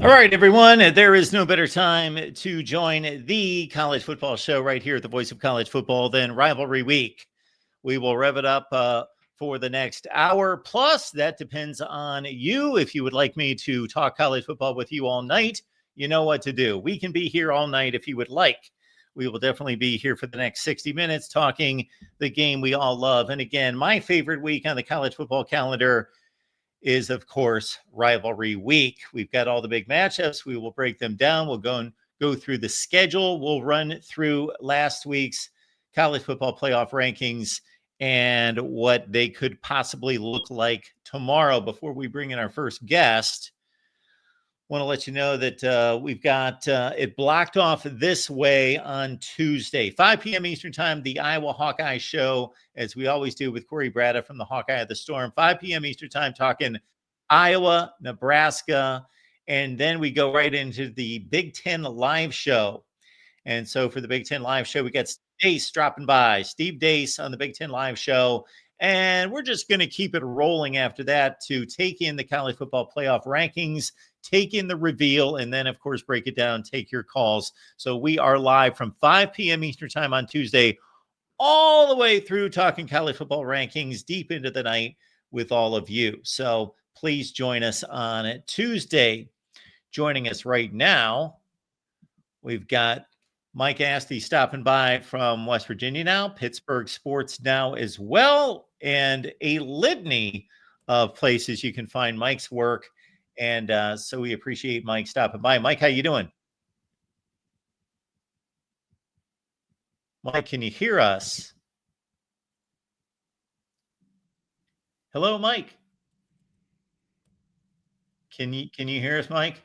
All right, everyone. There is no better time to join the college football show right here at the Voice of College Football than Rivalry Week. We will rev it up for the next hour. Plus, that depends on you. If you would like me to talk college football with you all night, you know what to do. We can be here all night if you would like. We will definitely be here for the next 60 minutes talking the game we all love. And again, my favorite week on the college football calendar is, of course, Rivalry Week. We've got all the big matchups. We will break them down. We'll go through the schedule. We'll run through last week's college football playoff rankings and what they could possibly look like tomorrow. Before we bring in our first guest, I want to let you know that we've got it blocked off this way on Tuesday, 5 p.m. Eastern Time, the Iowa Hawkeye Show, as we always do with Corey Brada from the Hawkeye of the Storm, 5 p.m. Eastern Time, talking Iowa, Nebraska, and then we go right into the Big Ten Live Show. And so for the Big Ten Live Show, we got Steve Dace dropping by, Steve Dace on the Big Ten Live Show. And we're just going to keep it rolling after that to take in the college football playoff rankings, take in the reveal, and then, of course, break it down, take your calls. So we are live from 5 p.m. Eastern Time on Tuesday, all the way through talking college football rankings deep into the night with all of you. So please join us on Tuesday. Joining us right now, we've got Mike Asti stopping by from West Virginia now, Pittsburgh Sports Now as well, and a litany of places you can find Mike's work. And so we appreciate Mike stopping by. Mike, how you doing? Mike, can you hear us? Hello, Mike. Can you hear us, Mike?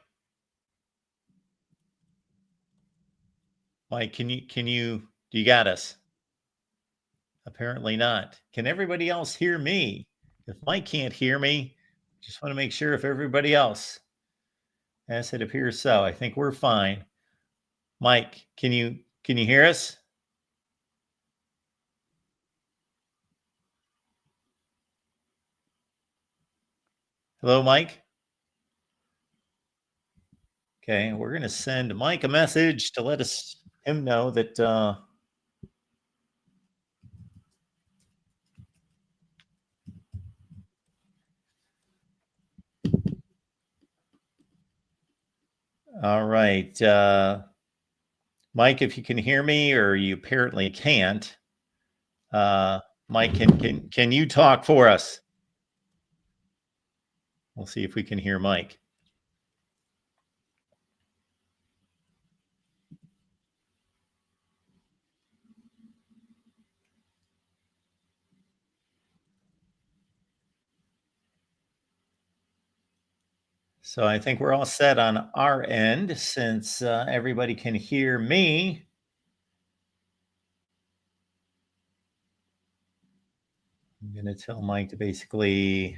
Mike, do you got us? Apparently not. Can everybody else hear me? If Mike can't hear me, just want to make sure if everybody else, as it appears so, I think we're fine. Mike, can you hear us? Hello, Mike. Okay, we're going to send Mike a message to let him know that all right. Mike, if you can hear me, or you apparently can't. Mike, can you talk for us? We'll see if we can hear Mike. So I think we're all set on our end since everybody can hear me. I'm going to tell Mike to basically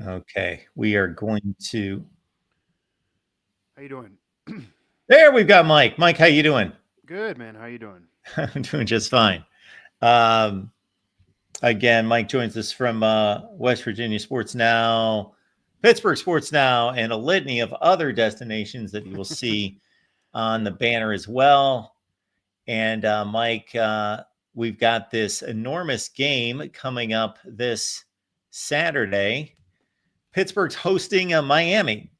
okay, we are going to. How you doing? There, we've got Mike. Mike, how you doing? Good, man. How you doing? I'm doing just fine. Again, Mike joins us from West Virginia Sports Now, Pittsburgh Sports Now, and a litany of other destinations that you will see on the banner as well. And Mike, we've got this enormous game coming up this Saturday. Pittsburgh's hosting Miami.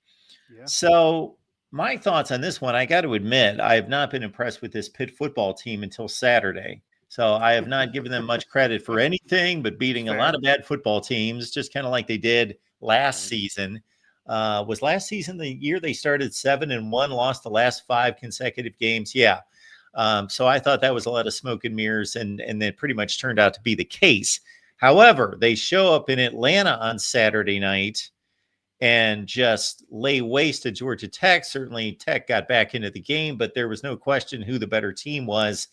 Yeah. So my thoughts on this one, I got to admit, I have not been impressed with this Pitt football team until Saturday. So I have not given them much credit for anything but beating a lot of bad football teams, just kind of like they did last season. Was last season the year they started 7-1, lost the last 5 consecutive games? Yeah. So I thought that was a lot of smoke and mirrors, and that pretty much turned out to be the case. However, they show up in Atlanta on Saturday night and just lay waste to Georgia Tech. Certainly, Tech got back into the game, but there was no question who the better team was.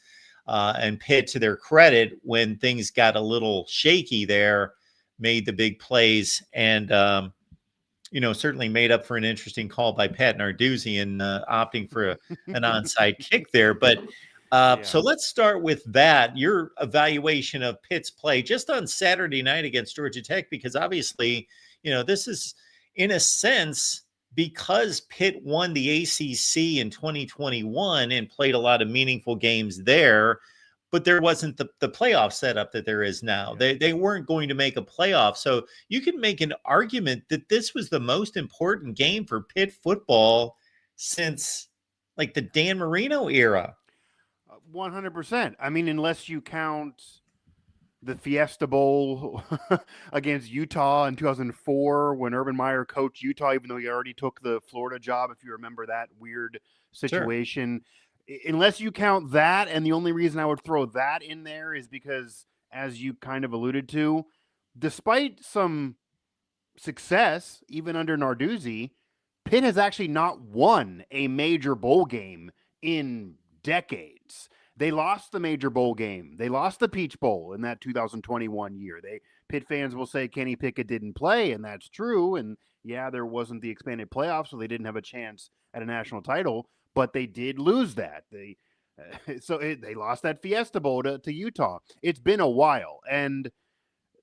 And Pitt, to their credit, when things got a little shaky there, made the big plays and certainly made up for an interesting call by Pat Narduzzi in opting for an onside kick there. But so let's start with that. Your evaluation of Pitt's play just on Saturday night against Georgia Tech, because obviously, this is in a sense because Pitt won the ACC in 2021 and played a lot of meaningful games there. But there wasn't the playoff setup that there is now. Yeah. They weren't going to make a playoff. So you can make an argument that this was the most important game for Pitt football since like the Dan Marino era. 100%. I mean, unless you count the Fiesta Bowl against Utah in 2004 when Urban Meyer coached Utah, even though he already took the Florida job, if you remember that weird situation. Sure. Unless you count that, and the only reason I would throw that in there is because, as you kind of alluded to, despite some success, even under Narduzzi, Pitt has actually not won a major bowl game in decades. They lost the major bowl game. They lost the Peach Bowl in that 2021 year. Pitt fans will say Kenny Pickett didn't play, and that's true. And yeah, there wasn't the expanded playoffs, so they didn't have a chance at a national title. But they did lose that. They lost that Fiesta Bowl to Utah. It's been a while, and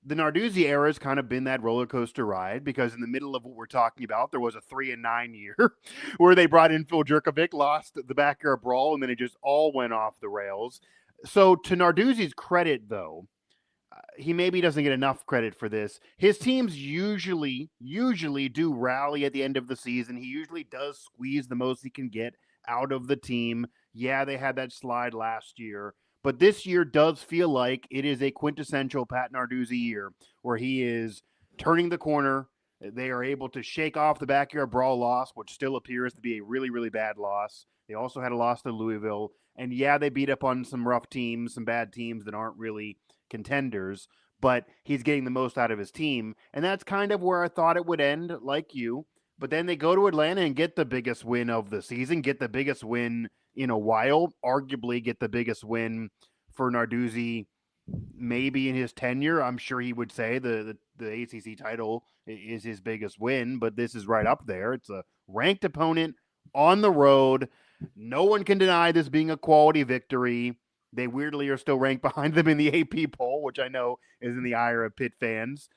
the Narduzzi era has kind of been that roller coaster ride because in the middle of what we're talking about, there was a 3-9 year where they brought in Phil Jurkovec, lost the backyard brawl, and then it just all went off the rails. So to Narduzzi's credit, though, he maybe doesn't get enough credit for this. His teams usually do rally at the end of the season. He usually does squeeze the most he can get out of the team. Yeah, they had that slide last year, but this year does feel like it is a quintessential Pat Narduzzi year where he is turning the corner. They are able to shake off the backyard brawl loss, which still appears to be a really, really bad loss. They also had a loss to Louisville. And yeah, they beat up on some rough teams, some bad teams that aren't really contenders, but he's getting the most out of his team. And that's kind of where I thought it would end, like you. But then they go to Atlanta and get the biggest win of the season, get the biggest win in a while, arguably get the biggest win for Narduzzi maybe in his tenure. I'm sure he would say the ACC title is his biggest win, but this is right up there. It's a ranked opponent on the road. No one can deny this being a quality victory. They weirdly are still ranked behind them in the AP poll, which I know is in the ire of Pitt fans.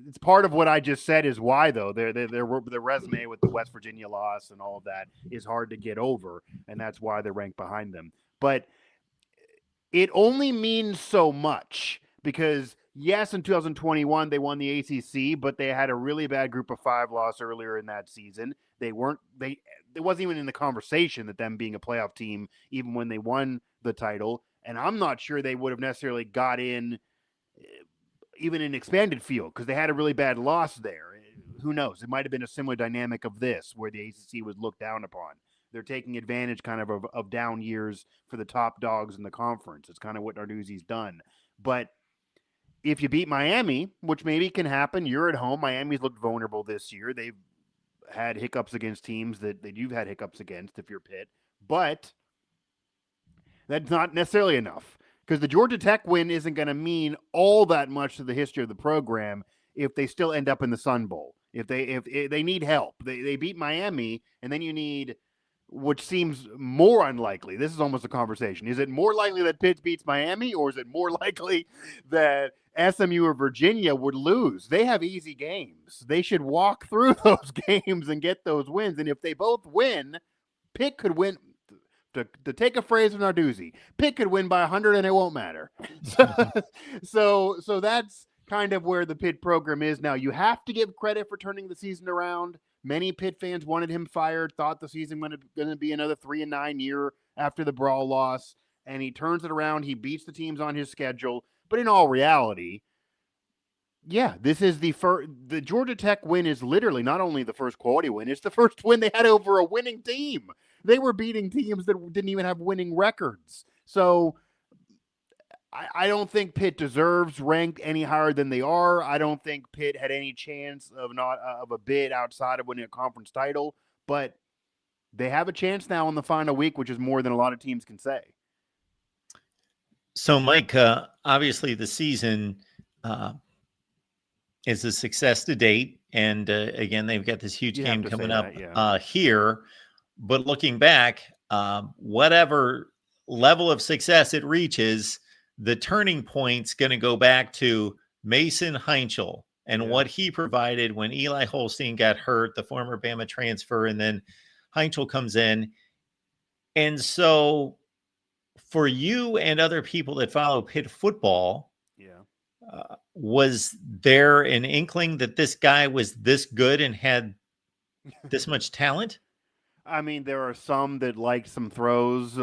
It's part of what I just said is why, though, their resume with the West Virginia loss and all of that is hard to get over, and that's why they're ranked behind them. But it only means so much because, yes, in 2021 they won the ACC, but they had a really bad Group of 5 loss earlier in that season. It wasn't even in the conversation that them being a playoff team, even when they won the title. And I'm not sure they would have necessarily got in even an expanded field because they had a really bad loss there. Who knows? It might have been a similar dynamic of this where the ACC was looked down upon. They're taking advantage kind of down years for the top dogs in the conference. It's kind of what Narduzzi's done. But if you beat Miami, which maybe can happen, you're at home. Miami's looked vulnerable this year. They've had hiccups against teams that you've had hiccups against if you're Pitt. But that's not necessarily enough because the Georgia Tech win isn't going to mean all that much to the history of the program if they still end up in the Sun Bowl. If they need help. They beat Miami, and then you need, which seems more unlikely. This is almost a conversation. Is it more likely that Pitt beats Miami, or is it more likely that SMU or Virginia would lose? They have easy games. They should walk through those games and get those wins. And if they both win, Pitt could win. To take a phrase from Narduzzi, Pitt could win by 100 and it won't matter. So that's kind of where the Pitt program is now. You have to give credit for turning the season around. Many Pitt fans wanted him fired, thought the season was going to be another 3-9 year after the brawl loss, and he turns it around. He beats the teams on his schedule. But in all reality, Yeah, this is the Georgia Tech win is literally not only the first quality win, it's the first win they had over a winning team. They were beating teams that didn't even have winning records. So I don't think Pitt deserves ranked any higher than they are. I don't think Pitt had any chance of not of a bid outside of winning a conference title, but they have a chance now in the final week, which is more than a lot of teams can say. So, Mike, obviously the season uh, is a success to date. And again, they've got this huge You have game to say coming that, up yeah. here. But looking back, whatever level of success it reaches, the turning point's going to go back to Mason Heinchel and what he provided when Eli Holstein got hurt, the former Bama transfer, and then Heinchel comes in. And so for you and other people that follow Pitt football, Yeah. was there an inkling that this guy was this good and had this much talent? I mean, there are some that liked some throws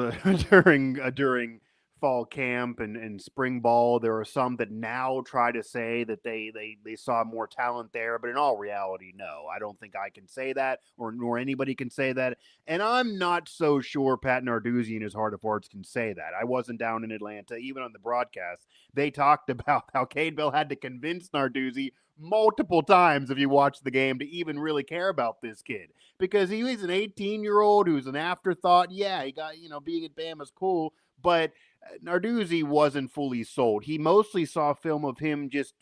during fall camp and spring ball. There are some that now try to say that they saw more talent there, but in all reality, no. I don't think I can say that, or nor anybody can say that. And I'm not so sure Pat Narduzzi in his heart of hearts can say that. I wasn't down in Atlanta, even on the broadcast. They talked about how Cade Bell had to convince Narduzzi multiple times, if you watch the game, to even really care about this kid, because he was an 18-year-old who's an afterthought. Yeah, he got, being at Bama's cool, but Narduzzi wasn't fully sold. He mostly saw film of him just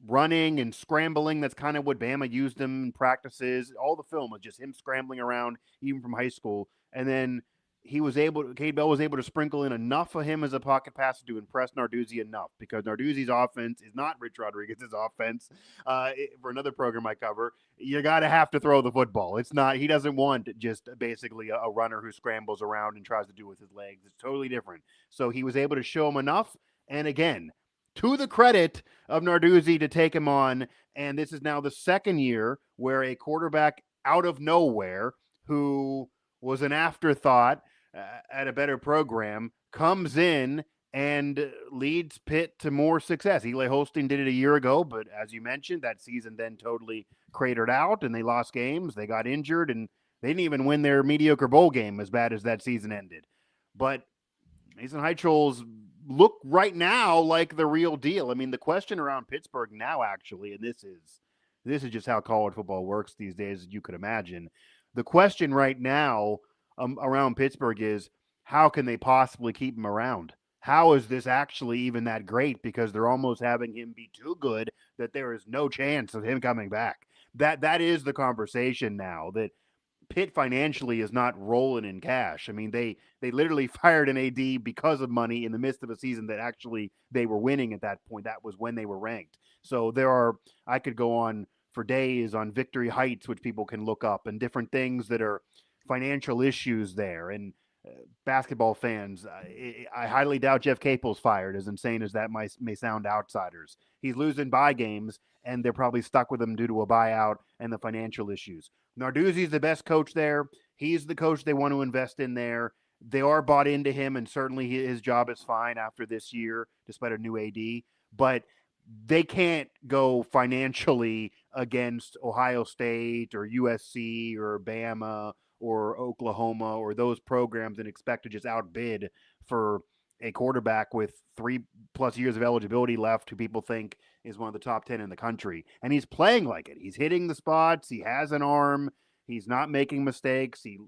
running and scrambling. That's kind of what Bama used him in practices. All the film was just him scrambling around, even from high school. And then Cade Bell was able to sprinkle in enough of him as a pocket passer to impress Narduzzi enough, because Narduzzi's offense is not Rich Rodriguez's offense. For another program I cover, you got to have to throw the football. It's not, he doesn't want just basically a runner who scrambles around and tries to do it with his legs. It's totally different. So he was able to show him enough. And again, to the credit of Narduzzi to take him on. And this is now the second year where a quarterback out of nowhere, who was an afterthought at a better program, comes in and leads Pitt to more success. Eli Holstein did it a year ago, but as you mentioned, that season then totally cratered out and they lost games. They got injured and they didn't even win their mediocre bowl game, as bad as that season ended. But Mason Heichel's look right now like the real deal. I mean, the question around Pittsburgh now, actually, and this is just how college football works these days, as you could imagine. The question right now around Pittsburgh is, how can they possibly keep him around? How is this actually even that great? Because they're almost having him be too good that there is no chance of him coming back. That is the conversation now, that Pitt financially is not rolling in cash. I mean, they literally fired an AD because of money in the midst of a season that actually they were winning at that point. That was when they were ranked. So I could go on for days on Victory Heights, which people can look up, and different things that are financial issues there. And basketball fans, I highly doubt Jeff Capel's fired, as insane as that may sound to outsiders. He's losing buy games, and they're probably stuck with him due to a buyout and the financial issues. Narduzzi's the best coach there. He's the coach they want to invest in there. They are bought into him, and certainly his job is fine after this year, despite a new AD. But they can't go financially against Ohio State or USC or Bama or Oklahoma or those programs and expect to just outbid for a quarterback with 3+ years of eligibility left, who people think is one of the top 10 in the country. And he's playing like it. He's hitting the spots. He has an arm. He's not making mistakes. He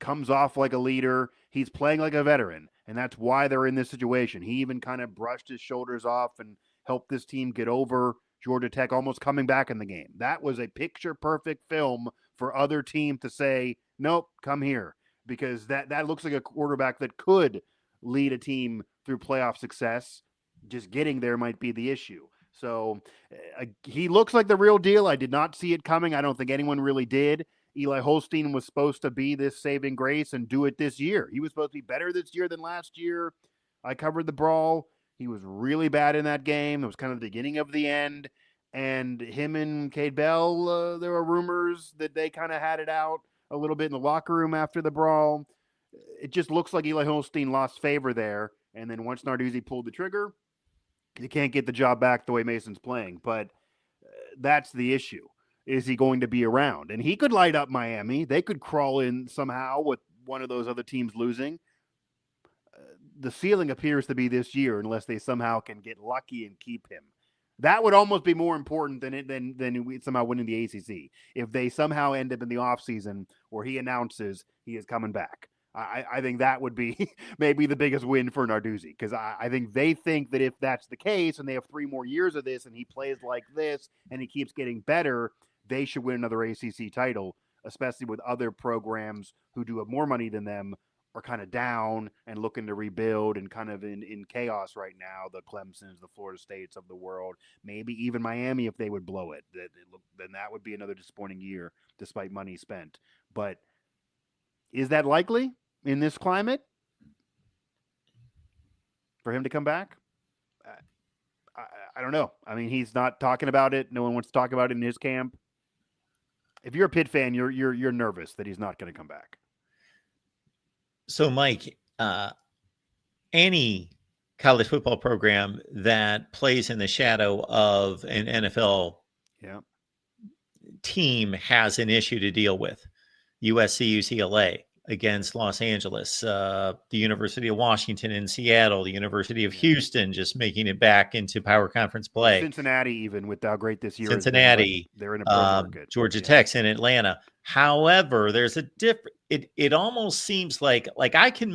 comes off like a leader. He's playing like a veteran, and that's why they're in this situation. He even kind of brushed his shoulders off and helped this team get over Georgia Tech almost coming back in the game. That was a picture-perfect film for other teams to say, nope, come here, because that looks like a quarterback that could lead a team through playoff success. Just getting there might be the issue. So he looks like the real deal. I did not see it coming. I don't think anyone really did. Eli Holstein was supposed to be this saving grace and do it this year. He was supposed to be better this year than last year. I covered the brawl. He was really bad in that game. It was kind of the beginning of the end. And him and Cade Bell, there were rumors that they kind of had it out a little bit in the locker room after the brawl. It just looks like Eli Holstein lost favor there. And then once Narduzzi pulled the trigger, You can't get the job back the way Mason's playing, but that's the issue. Is he going to be around? And he could light up Miami. They could crawl in somehow with one of those other teams losing. The ceiling appears to be this year unless they somehow can get lucky and keep him. That would almost be more important than somehow winning the ACC. If they somehow end up in the offseason where he announces he is coming back. I think that would be maybe the biggest win for Narduzzi, because I think they think that if that's the case and they have 3 more years of this and he plays like this and he keeps getting better, they should win another ACC title, especially with other programs who do have more money than them are kind of down and looking to rebuild and kind of in chaos right now. The Clemsons, the Florida States of the world, maybe even Miami, if they would blow it, then that would be another disappointing year despite money spent. But is that likely in this climate for him to come back? I don't know. I mean, he's not talking about it. No one wants to talk about it in his camp. If you're a Pitt fan, you're nervous that he's not going to come back. So, Mike, any college football program that plays in the shadow of an NFL team has an issue to deal with. USC, UCLA against Los Angeles, the University of Washington in Seattle, the University of Houston just making it back into power conference play. Cincinnati, even with how great this year Cincinnati, is, they're in a pro market. Georgia Tech's in Atlanta. However, there's a different. It almost seems like I can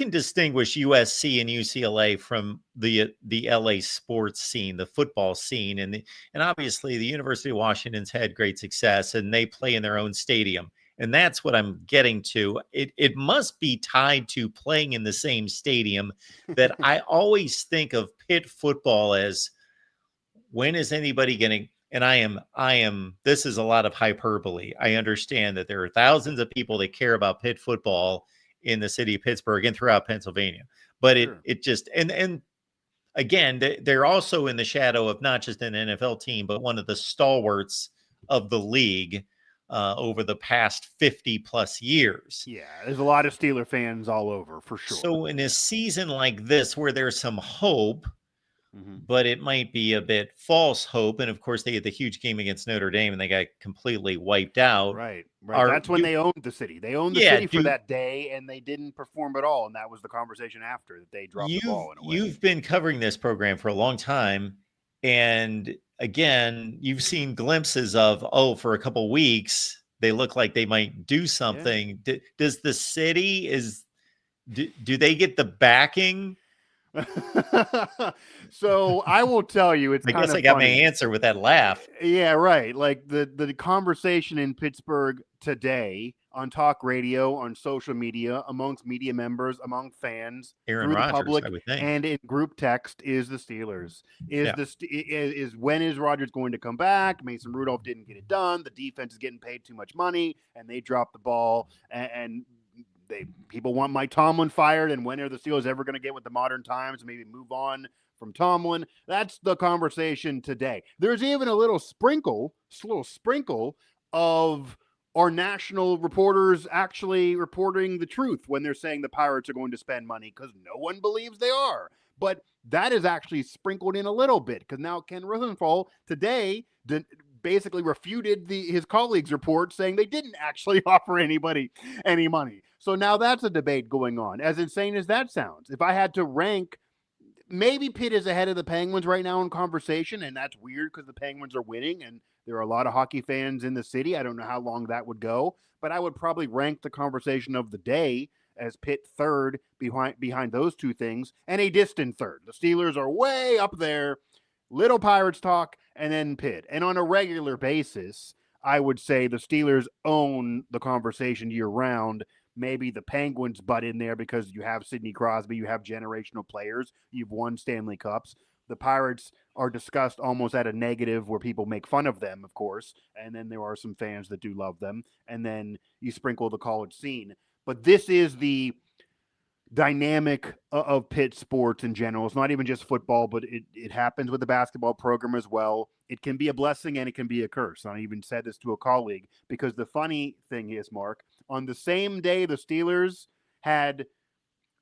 distinguish USC and UCLA from the LA sports scene, the football scene, and obviously the University of Washington's had great success, and they play in their own stadium, and that's what I'm getting to. It must be tied to playing in the same stadium that I always think of Pitt football as, when is anybody getting? And I am. This is a lot of hyperbole. I understand that there are thousands of people that care about Pitt football in the city of Pittsburgh and throughout Pennsylvania. But it just, and again, they're also in the shadow of not just an NFL team, but one of the stalwarts of the league over the past 50 plus years. Yeah, there's a lot of Steeler fans all over, for sure. So in a season like this, where there's some hope, but it might be a bit false hope. And of course, they had the huge game against Notre Dame and they got completely wiped out. Right. That's when they owned the city. They owned the city for that day and they didn't perform at all. And that was the conversation after, that they dropped the ball in a way. You've been covering this program for a long time. And again, you've seen glimpses of, for a couple weeks, they look like they might do something. Yeah. Does the city, do they get the backing? So I will tell you, it's I kind guess of I got funny. my answer with that laugh. Yeah, right. Like the conversation in Pittsburgh today on talk radio, on social media, amongst media members, among fans, Aaron through Rodgers, the public, I would think, and in group text, is the Steelers. Is when is Rodgers going to come back? Mason Rudolph didn't get it done. The defense is getting paid too much money, and they dropped the ball. And people want Mike Tomlin fired, and when are the Steelers ever going to get with the modern times and maybe move on from Tomlin? That's the conversation today. There's even a little sprinkle of our national reporters actually reporting the truth when they're saying the Pirates are going to spend money, because no one believes they are. But that is actually sprinkled in a little bit, because now Ken Rosenthal today basically refuted his colleagues' report saying they didn't actually offer anybody any money. So now that's a debate going on. As insane as that sounds, if I had to rank, maybe Pitt is ahead of the Penguins right now in conversation, and that's weird because the Penguins are winning and there are a lot of hockey fans in the city. I don't know how long that would go, but I would probably rank the conversation of the day as Pitt third behind those two things, and a distant third. The Steelers are way up there, little Pirates talk, and then Pitt. And on a regular basis, I would say the Steelers own the conversation year-round. Maybe the Penguins butt in there because you have Sidney Crosby, you have generational players, you've won Stanley Cups. The Pirates are discussed almost at a negative where people make fun of them, of course, and then there are some fans that do love them, and then you sprinkle the college scene. But this is the dynamic of Pitt sports in general. It's not even just football, but it happens with the basketball program as well. It can be a blessing and it can be a curse. And I even said this to a colleague, because the funny thing is, Mark, on the same day the Steelers had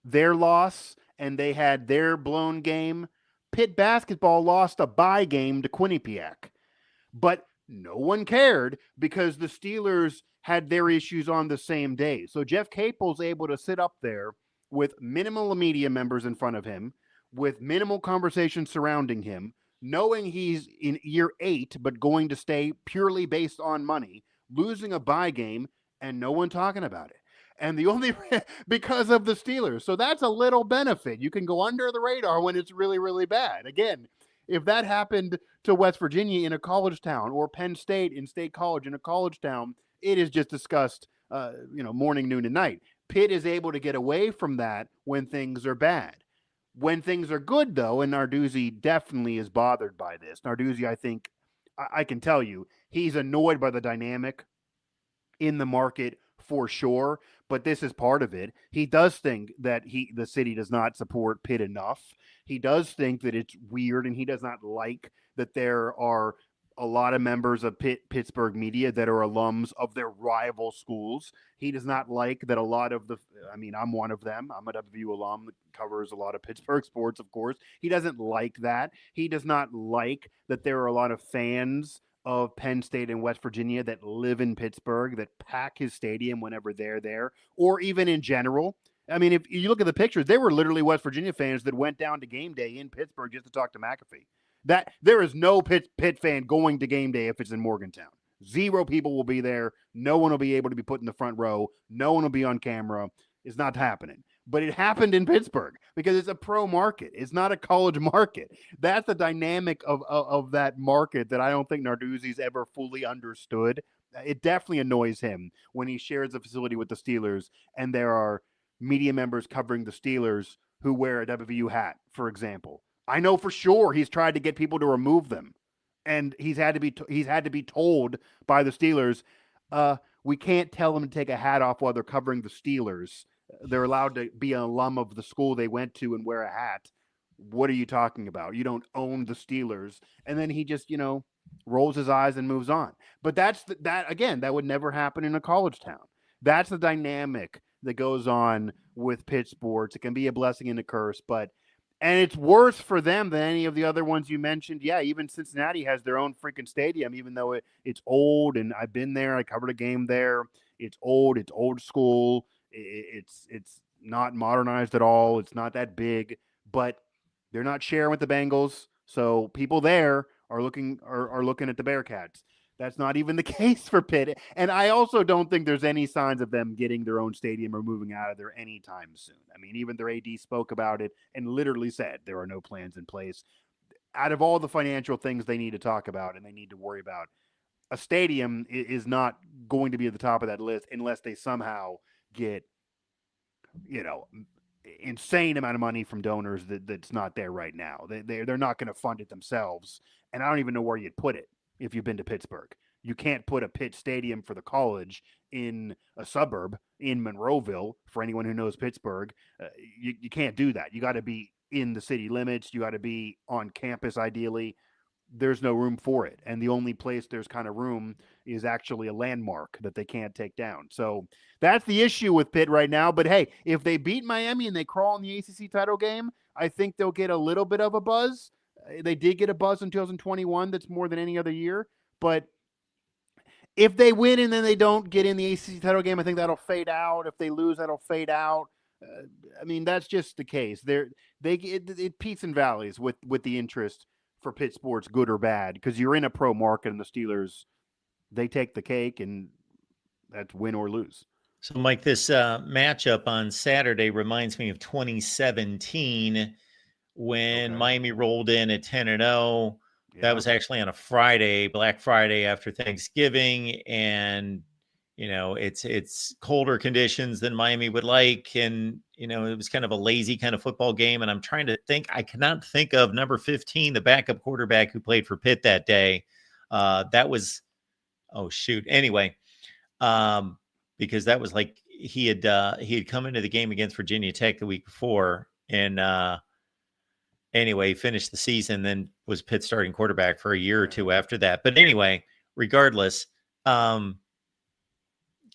their loss and they had their blown game, Pitt basketball lost a bye game to Quinnipiac, but no one cared because the Steelers had their issues on the same day. So Jeff Capel's able to sit up there with minimal media members in front of him, with minimal conversation surrounding him, knowing he's in year 8, but going to stay purely based on money, losing a bye game, and no one talking about it. And the only because of the Steelers. So that's a little benefit. You can go under the radar when it's really, really bad. Again, if that happened to West Virginia in a college town, or Penn State in State College in a college town, it is just discussed, morning, noon, and night. Pitt is able to get away from that when things are bad. When things are good, though, and Narduzzi definitely is bothered by this. Narduzzi, I think, I can tell you, he's annoyed by the dynamic in the market for sure, but this is part of it. He does think that the city does not support Pitt enough. He does think that it's weird, and he does not like that there are a lot of members of Pittsburgh media that are alums of their rival schools. He does not like that a lot of I'm one of them. I'm a WVU alum that covers a lot of Pittsburgh sports, of course. He doesn't like that. He does not like that there are a lot of fans of Penn State and West Virginia that live in Pittsburgh, that pack his stadium whenever they're there, or even in general. I mean, if you look at the pictures, there were literally West Virginia fans that went down to game day in Pittsburgh just to talk to McAfee. That there is no Pitt fan going to game day if it's in Morgantown. 0 people will be there. No one will be able to be put in the front row. No one will be on camera. It's not happening. But it happened in Pittsburgh because it's a pro market. It's not a college market. That's the dynamic of that market that I don't think Narduzzi's ever fully understood. It definitely annoys him when he shares the facility with the Steelers and there are media members covering the Steelers who wear a WVU hat, for example. I know for sure he's tried to get people to remove them, and he's had to be told by the Steelers, we can't tell them to take a hat off while they're covering the Steelers. They're allowed to be an alum of the school they went to and wear a hat. What are you talking about? You don't own the Steelers. And then he just, rolls his eyes and moves on. But that would never happen in a college town. That's the dynamic that goes on with Pitt sports. It can be a blessing and a curse, and it's worse for them than any of the other ones you mentioned. Yeah, even Cincinnati has their own freaking stadium, even though it's old, and I've been there. I covered a game there. It's old. It's old school. It's not modernized at all. It's not that big, but they're not sharing with the Bengals, so people there are looking at the Bearcats. That's not even the case for Pitt. And I also don't think there's any signs of them getting their own stadium or moving out of there anytime soon. I mean, even their AD spoke about it and literally said there are no plans in place. Out of all the financial things they need to talk about and they need to worry about, a stadium is not going to be at the top of that list unless they somehow get, insane amount of money from donors that's not there right now. They're not going to fund it themselves. And I don't even know where you'd put it. If you've been to Pittsburgh, you can't put a Pitt stadium for the college in a suburb in Monroeville. For anyone who knows Pittsburgh, you can't do that. You got to be in the city limits. You got to be on campus, ideally. There's no room for it. And the only place there's kind of room is actually a landmark that they can't take down. So that's the issue with Pitt right now. But hey, if they beat Miami and they crawl in the ACC title game, I think they'll get a little bit of a buzz. They did get a buzz in 2021 that's more than any other year. But if they win and then they don't get in the ACC title game, I think that'll fade out. If they lose, that'll fade out. That's just the case. It peaks and valleys with the interest for Pitt sports, good or bad, because you're in a pro market and the Steelers, they take the cake, and that's win or lose. So, Mike, this matchup on Saturday reminds me of 2017 when Miami rolled in at 10-0. That was actually on a Friday, Black Friday after Thanksgiving, and it's colder conditions than Miami would like, and it was kind of a lazy kind of football game. And I'm trying to think, I cannot think of number 15, the backup quarterback who played for Pitt that day. That was, anyway, because that was like he had come into the game against Virginia Tech the week before, and anyway, finished the season, then was Pitt's starting quarterback for a year or two after that. But anyway, regardless, kind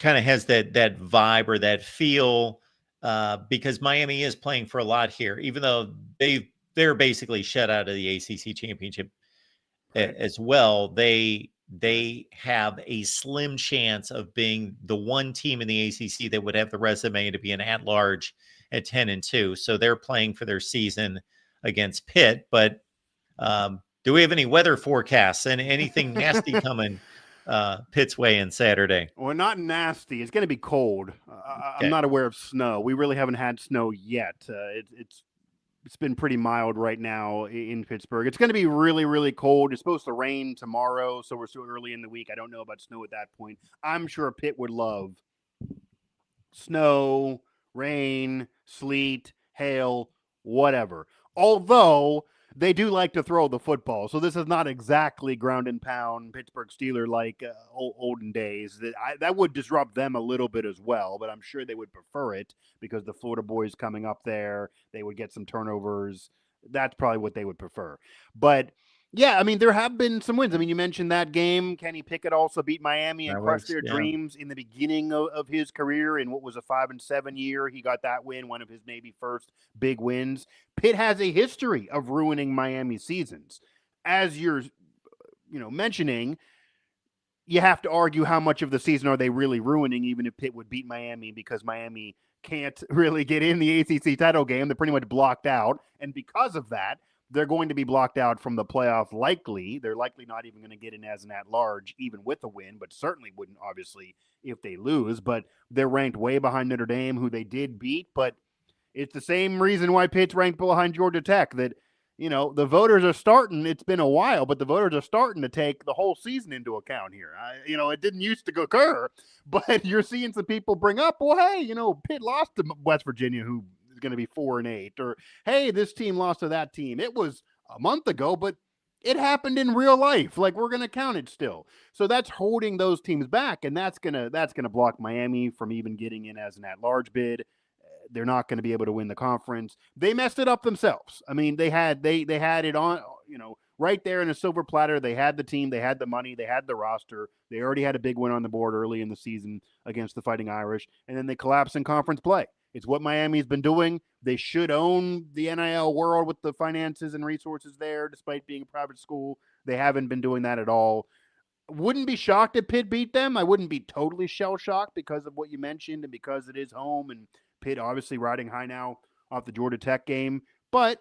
of has that vibe or that feel, because Miami is playing for a lot here, even though they've they're basically shut out of the ACC championship Right. as well. They have a slim chance of being the one team in the ACC that would have the resume to be an at-large at 10-2. So they're playing for their season against Pitt. But do we have any weather forecasts and anything nasty coming Pitt's way in Saturday? Well, not nasty. It's going to be cold. I'm Okay. not aware of snow. We really haven't had snow yet. It's been pretty mild right now in Pittsburgh. It's going to be really, really cold. It's supposed to rain tomorrow, so we're still early in the week. I don't know about snow at that point. I'm sure Pitt would love snow, rain, sleet, hail, whatever. Although they do like to throw the football, so this is not exactly ground and pound Pittsburgh Steeler like olden days. That would disrupt them a little bit as well, but I'm sure they would prefer it because the Florida boys coming up there, they would get some turnovers. That's probably what they would prefer. But yeah, I mean, there have been some wins. I mean, you mentioned that game. Kenny Pickett also beat Miami and crushed their dreams in the beginning of his career in what was a 5-7 year. He got that win, one of his maybe first big wins. Pitt has a history of ruining Miami seasons. As you're, mentioning, you have to argue how much of the season are they really ruining, even if Pitt would beat Miami, because Miami can't really get in the ACC title game. They're pretty much blocked out. And because of that, they're going to be blocked out from the playoff likely. They're likely not even going to get in as an at-large, even with a win, but certainly wouldn't, obviously, if they lose. But they're ranked way behind Notre Dame, who they did beat. But it's the same reason why Pitt's ranked behind Georgia Tech, that, the voters are starting. It's been a while, but the voters are starting to take the whole season into account here. It didn't used to occur, but you're seeing some people bring up, well, hey, Pitt lost to West Virginia, who going to be 4-8, or hey, this team lost to that team. It was a month ago, but it happened in real life. Like, we're going to count it still. So that's holding those teams back, and that's gonna block Miami from even getting in as an at-large bid. They're not going to be able to win the conference. They messed it up themselves. I mean, they had it on, right there in a silver platter. They had the team, they had the money, they had the roster. They already had a big win on the board early in the season against the Fighting Irish, and then they collapsed in conference play. It's what Miami's been doing. They should own the NIL world with the finances and resources there, despite being a private school. They haven't been doing that at all. Wouldn't be shocked if Pitt beat them. I wouldn't be totally shell-shocked because of what you mentioned and because it is home, and Pitt obviously riding high now off the Georgia Tech game. But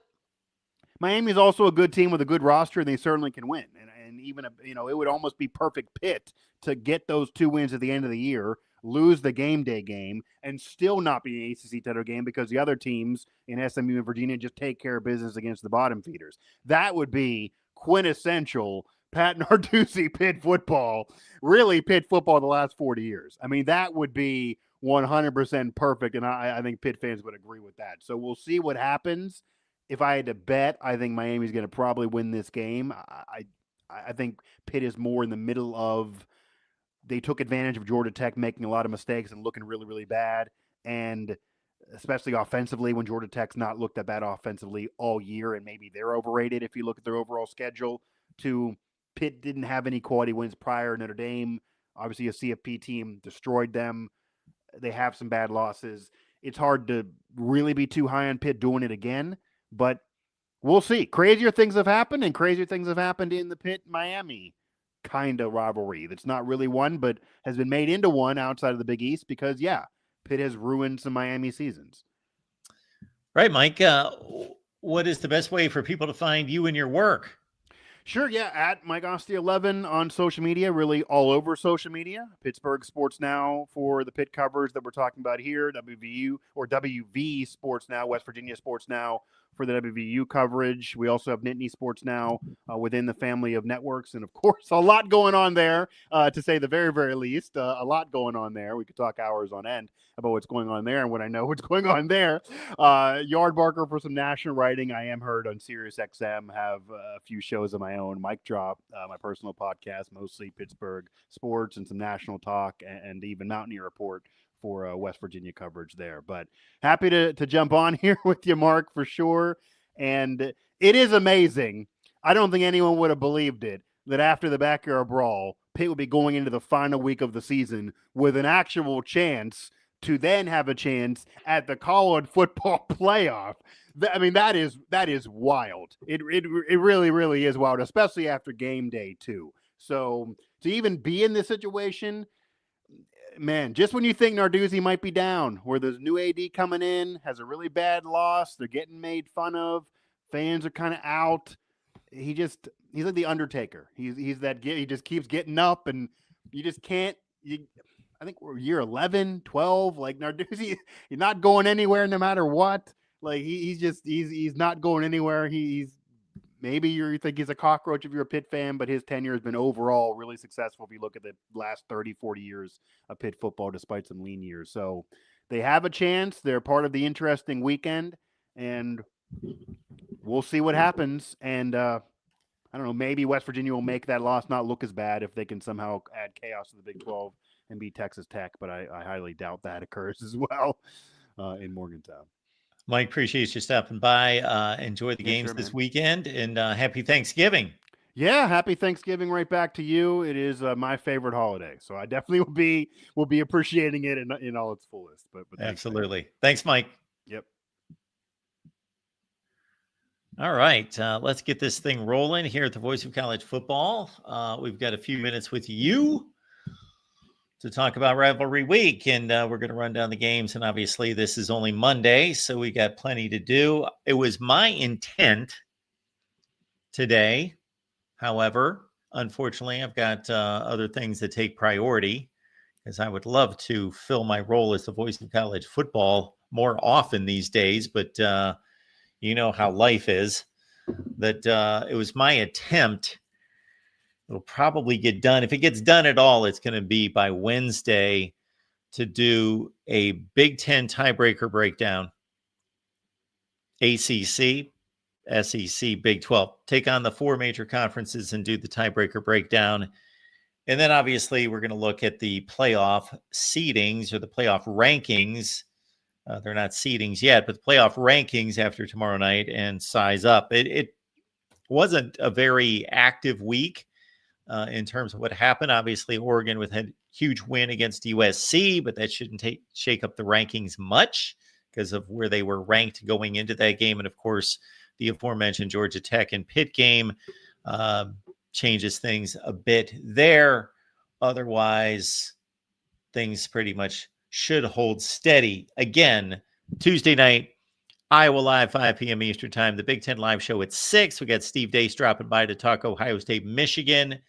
Miami is also a good team with a good roster, and they certainly can win. And even, it would almost be perfect Pitt to get those 2 wins at the end of the year, lose the game day game, and still not be an ACC title game because the other teams in SMU and Virginia just take care of business against the bottom feeders. That would be quintessential Pat Narduzzi Pitt football, really Pitt football the last 40 years. I mean, that would be 100% perfect, and I think Pitt fans would agree with that. So we'll see what happens. If I had to bet, I think Miami's going to probably win this game. I think Pitt is more in the middle of, they took advantage of Georgia Tech making a lot of mistakes and looking really, really bad. And especially offensively, when Georgia Tech's not looked that bad offensively all year, and maybe they're overrated if you look at their overall schedule. Pitt didn't have any quality wins prior. Notre Dame, obviously a CFP team, destroyed them. They have some bad losses. It's hard to really be too high on Pitt doing it again, but we'll see. Crazier things have happened, and crazier things have happened in the Pitt-Miami kind of rivalry that's not really one, but has been made into one outside of the Big East because, Pitt has ruined some Miami seasons. Right, Mike. What is the best way for people to find you and your work? Sure, at Mike Ostie 11 on social media, really all over social media. Pittsburgh Sports Now for the Pitt covers that we're talking about here, WV Sports Now, West Virginia Sports Now for the WVU coverage. We also have Nittany Sports Now within the family of networks. And, of course, a lot going on there, to say the very, very least. A lot going on there. We could talk hours on end about what's going on there and what I know what's going on there. Yardbarker for some national writing. I am heard on Sirius XM, have a few shows of my own. Mic Drop, my personal podcast, mostly Pittsburgh sports and some national talk, and even Mountaineer Report for West Virginia coverage there. But happy to jump on here with you, Mark, for sure. And it is amazing. I don't think anyone would have believed it, that after the backyard brawl, Pitt would be going into the final week of the season with an actual chance to then have a chance at the college football playoff. I mean, that is wild. It really, really is wild, especially after game day too. So to even be in this situation, man, just when you think Narduzzi might be down, where there's new AD coming in, has a really bad loss, they're getting made fun of, fans are kind of out. He's like the Undertaker. He's that he just keeps getting up, and you just can't. I think we're year 11, 12. Like Narduzzi, he's not going anywhere no matter what. Like he's not going anywhere. He's maybe you think he's a cockroach if you're a Pitt fan, but his tenure has been overall really successful if you look at the last 30, 40 years of Pitt football, despite some lean years. So they have a chance. They're part of the interesting weekend, and we'll see what happens. And I don't know, maybe West Virginia will make that loss not look as bad if they can somehow add chaos to the Big 12 and beat Texas Tech, but I highly doubt that occurs as well in Morgantown. Mike, appreciate you stopping by. Enjoy the games this weekend, and happy Thanksgiving. Yeah, happy Thanksgiving right back to you. It is my favorite holiday, so I definitely will be appreciating it in all its fullest. But absolutely, thanks, Mike. Yep. All right, let's get this thing rolling here at the Voice of College Football. We've got a few minutes with you to talk about rivalry week, and we're going to run down the games. And obviously, this is only Monday, so we got plenty to do. It was my intent today. However, unfortunately, I've got other things that take priority, because I would love to fill my role as the voice of college football more often these days. But you know how life is, that it was my attempt. It'll probably get done. If it gets done at all, it's going to be by Wednesday, to do a Big Ten tiebreaker breakdown, ACC, SEC, Big 12. Take on the four major conferences and do the tiebreaker breakdown. And then obviously we're going to look at the playoff seedings or the playoff rankings. They're not seedings yet, but the playoff rankings after tomorrow night, and size up. It wasn't a very active week in terms of what happened. Obviously, Oregon with a huge win against USC, but that shouldn't shake up the rankings much because of where they were ranked going into that game. And of course, the aforementioned Georgia Tech and Pitt game changes things a bit there. Otherwise, things pretty much should hold steady. Again, Tuesday night, Iowa Live, 5 p.m. Eastern Time. The Big Ten Live Show at 6. We got Steve Dace dropping by to talk Ohio State, Michigan.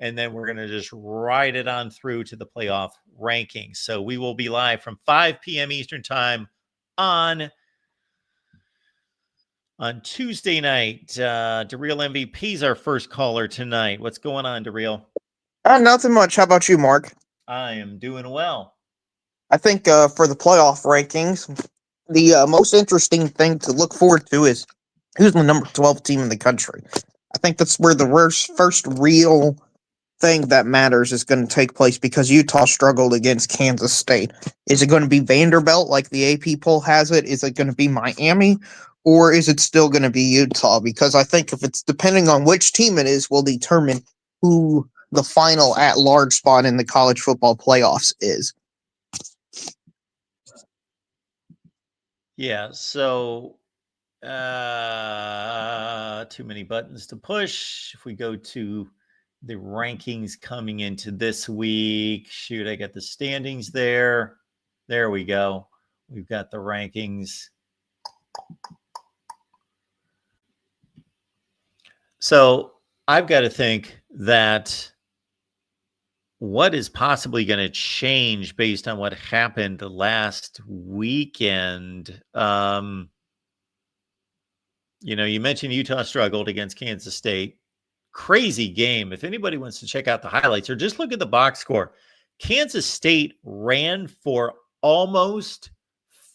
And then we're going to just ride it on through to the playoff rankings. So we will be live from 5 p.m. Eastern Time on Tuesday night. DeReal MVP is our first caller tonight. What's going on, DeReal? Nothing much. How about you, Mark? I am doing well. I think for the playoff rankings, the most interesting thing to look forward to is who's the number 12 team in the country. I think that's where the first real thing that matters is going to take place, because Utah struggled against Kansas State. Is it going to be Vanderbilt like the AP poll has it? Is it going to be Miami? Or is it still going to be Utah? Because I think if it's depending on which team it is, will determine who the final at-large spot in the college football playoffs is. Yeah, so too many buttons to push. If we go to the rankings coming into this week, shoot, I got the standings there. There we go. We've got the rankings. So I've got to think that what is possibly going to change based on what happened last weekend. You know, you mentioned Utah struggled against Kansas State. Crazy game. If anybody wants to check out the highlights or just look at the box score, Kansas State ran for almost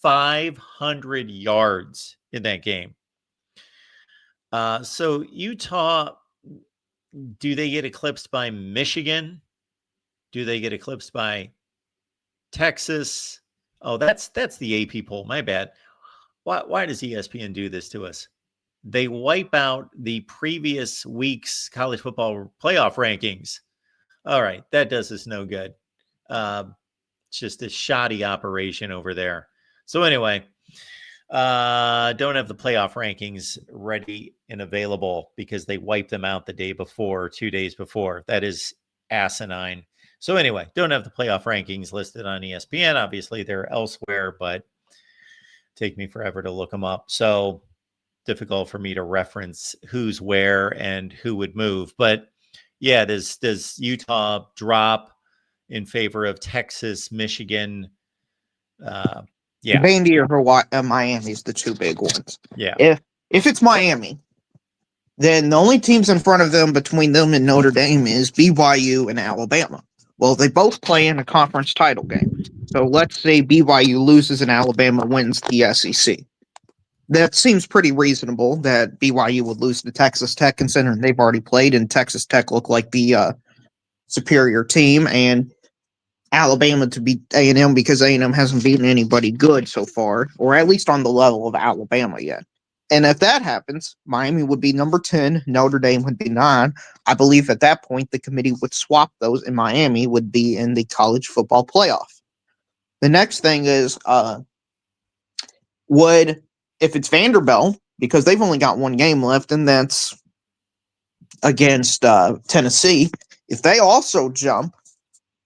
500 yards in that game. So Utah, do they get eclipsed by Michigan? Do they get eclipsed by Texas? Oh, that's the AP poll. My bad. Why does ESPN do this to us? They wipe out the previous week's college football playoff rankings. All right, that does us no good. just a shoddy operation over there. So anyway, don't have the playoff rankings ready and available because they wiped them out the day before, 2 days before. That is asinine. So anyway, don't have the playoff rankings listed on ESPN. Obviously, they're elsewhere, but take me forever to look them up. So difficult for me to reference who's where and who would move. But yeah, does Utah drop in favor of Texas, Michigan? Yeah. Vandy or Hawaii, Miami's the two big ones. Yeah. If it's Miami, then the only teams in front of them between them and Notre Dame is BYU and Alabama. Well, they both play in a conference title game. So let's say BYU loses and Alabama wins the SEC. That seems pretty reasonable that BYU would lose to Texas Tech, considering they've already played and Texas Tech looked like the superior team, and Alabama to beat A&M because A&M hasn't beaten anybody good so far, or at least on the level of Alabama yet. And if that happens, Miami would be number 10, Notre Dame would be 9. I believe at that point the committee would swap those, and Miami would be in the college football playoff. The next thing is, if it's Vanderbilt, because they've only got one game left, and that's against Tennessee, if they also jump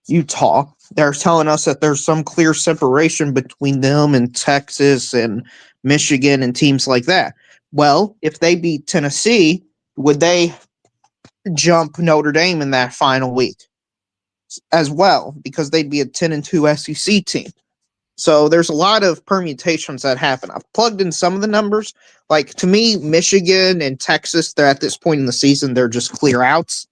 Utah, they're telling us that there's some clear separation between them and Texas and Michigan and teams like that. Well, if they beat Tennessee, would they jump Notre Dame in that final week as well? Because they'd be a 10-2 SEC team. So there's a lot of permutations that happen. I've plugged in some of the numbers. Like, to me, Michigan and Texas, they're at this point in the season, they're just clear outs.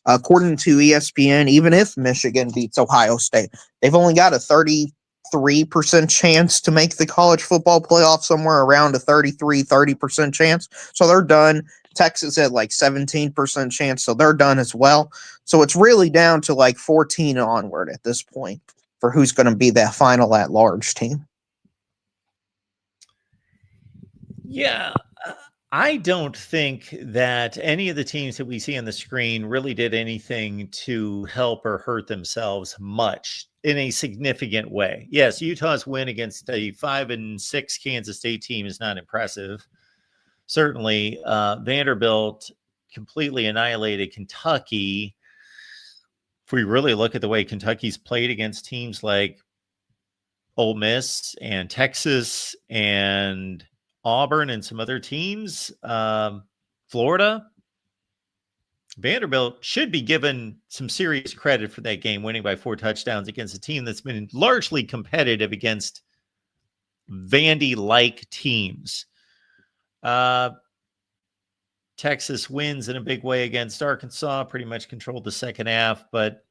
According to ESPN, even if Michigan beats Ohio State, they've only got a 33% chance to make the college football playoff, somewhere around a 30% chance. So they're done. Texas had like 17% chance, so they're done as well. So it's really down to like 14 onward at this point for who's going to be that final at-large team. Yeah, I don't think that any of the teams that we see on the screen really did anything to help or hurt themselves much in a significant way. Yes, Utah's win against a 5-6 Kansas State team is not impressive. Certainly, Vanderbilt completely annihilated Kentucky. If we really look at the way Kentucky's played against teams like Ole Miss and Texas and Auburn and some other teams, Florida, Vanderbilt should be given some serious credit for that game, winning by 4 touchdowns against a team that's been largely competitive against Vandy-like teams. Texas wins in a big way against Arkansas, pretty much controlled the second half, but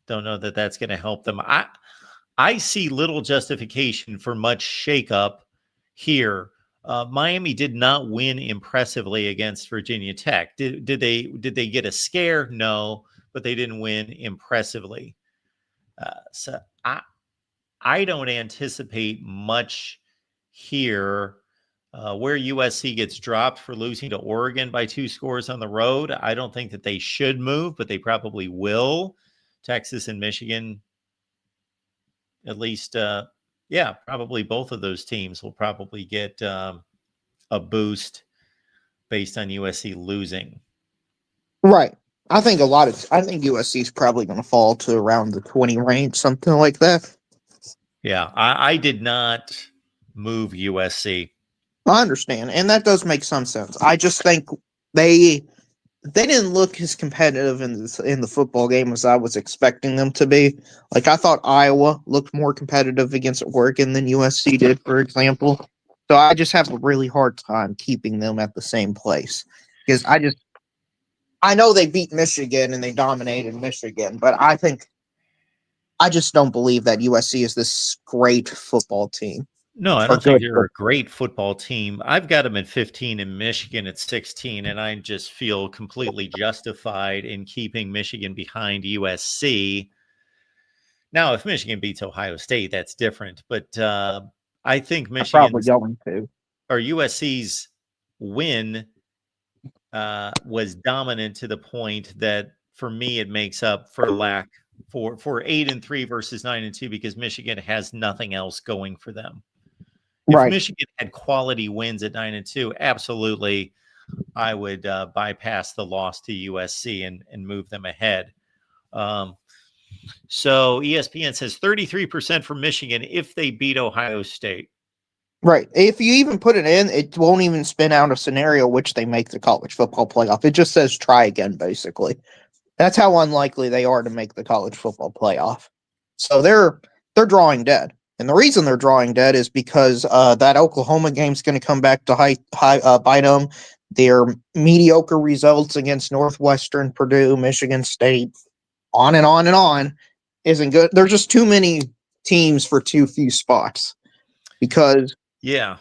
don't know that that's going to help them. I see little justification for much shakeup here. Miami did not win impressively against Virginia Tech. Did they get a scare? No, but they didn't win impressively. So I don't anticipate much here. Where USC gets dropped for losing to Oregon by 2 scores on the road, I don't think that they should move, but they probably will. Texas and Michigan, at least, probably both of those teams will probably get a boost based on USC losing. Right. I think USC is probably going to fall to around the 20 range, something like that. Yeah, I did not move USC. I understand, and that does make some sense. I just think they didn't look as competitive in the football game as I was expecting them to be. Like, I thought Iowa looked more competitive against Oregon than USC did, for example. So I just have a really hard time keeping them at the same place because I know they beat Michigan and they dominated Michigan, but I just don't believe that USC is this great football team. No, I don't think they're a great football team. I've got them at 15 and Michigan at 16, and I just feel completely justified in keeping Michigan behind USC. Now, if Michigan beats Ohio State, that's different. But I think Michigan's or USC's win was dominant to the point that, for me, it makes up for lack for 8-3 versus 9-2 because Michigan has nothing else going for them. If Right. Michigan had quality wins at 9-2, absolutely, I would bypass the loss to USC and move them ahead. So ESPN says 33% for Michigan if they beat Ohio State. Right. If you even put it in, it won't even spin out a scenario which they make the college football playoff. It just says try again, basically. That's how unlikely they are to make the college football playoff. So they're drawing dead. And the reason they're drawing dead is because that Oklahoma game's going to come back to bite them. Their mediocre results against Northwestern, Purdue, Michigan State, on and on and on, isn't good. There's just too many teams for too few spots. Because yeah.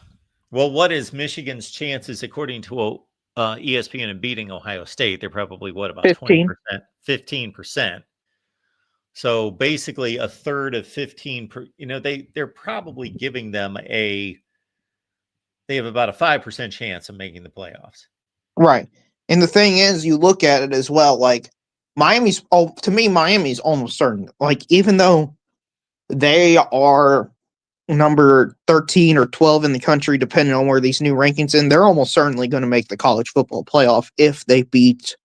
Well, what is Michigan's chances according to ESPN in beating Ohio State? They're probably about 15. 20%, 15%. So basically a third of 15 they're probably giving them they have about a 5% chance of making the playoffs. Right. And the thing is, you look at it as well, like Miami's almost certain. Like, even though they are number 13 or 12 in the country, depending on where these new rankings in, they're almost certainly going to make the college football playoff if they beat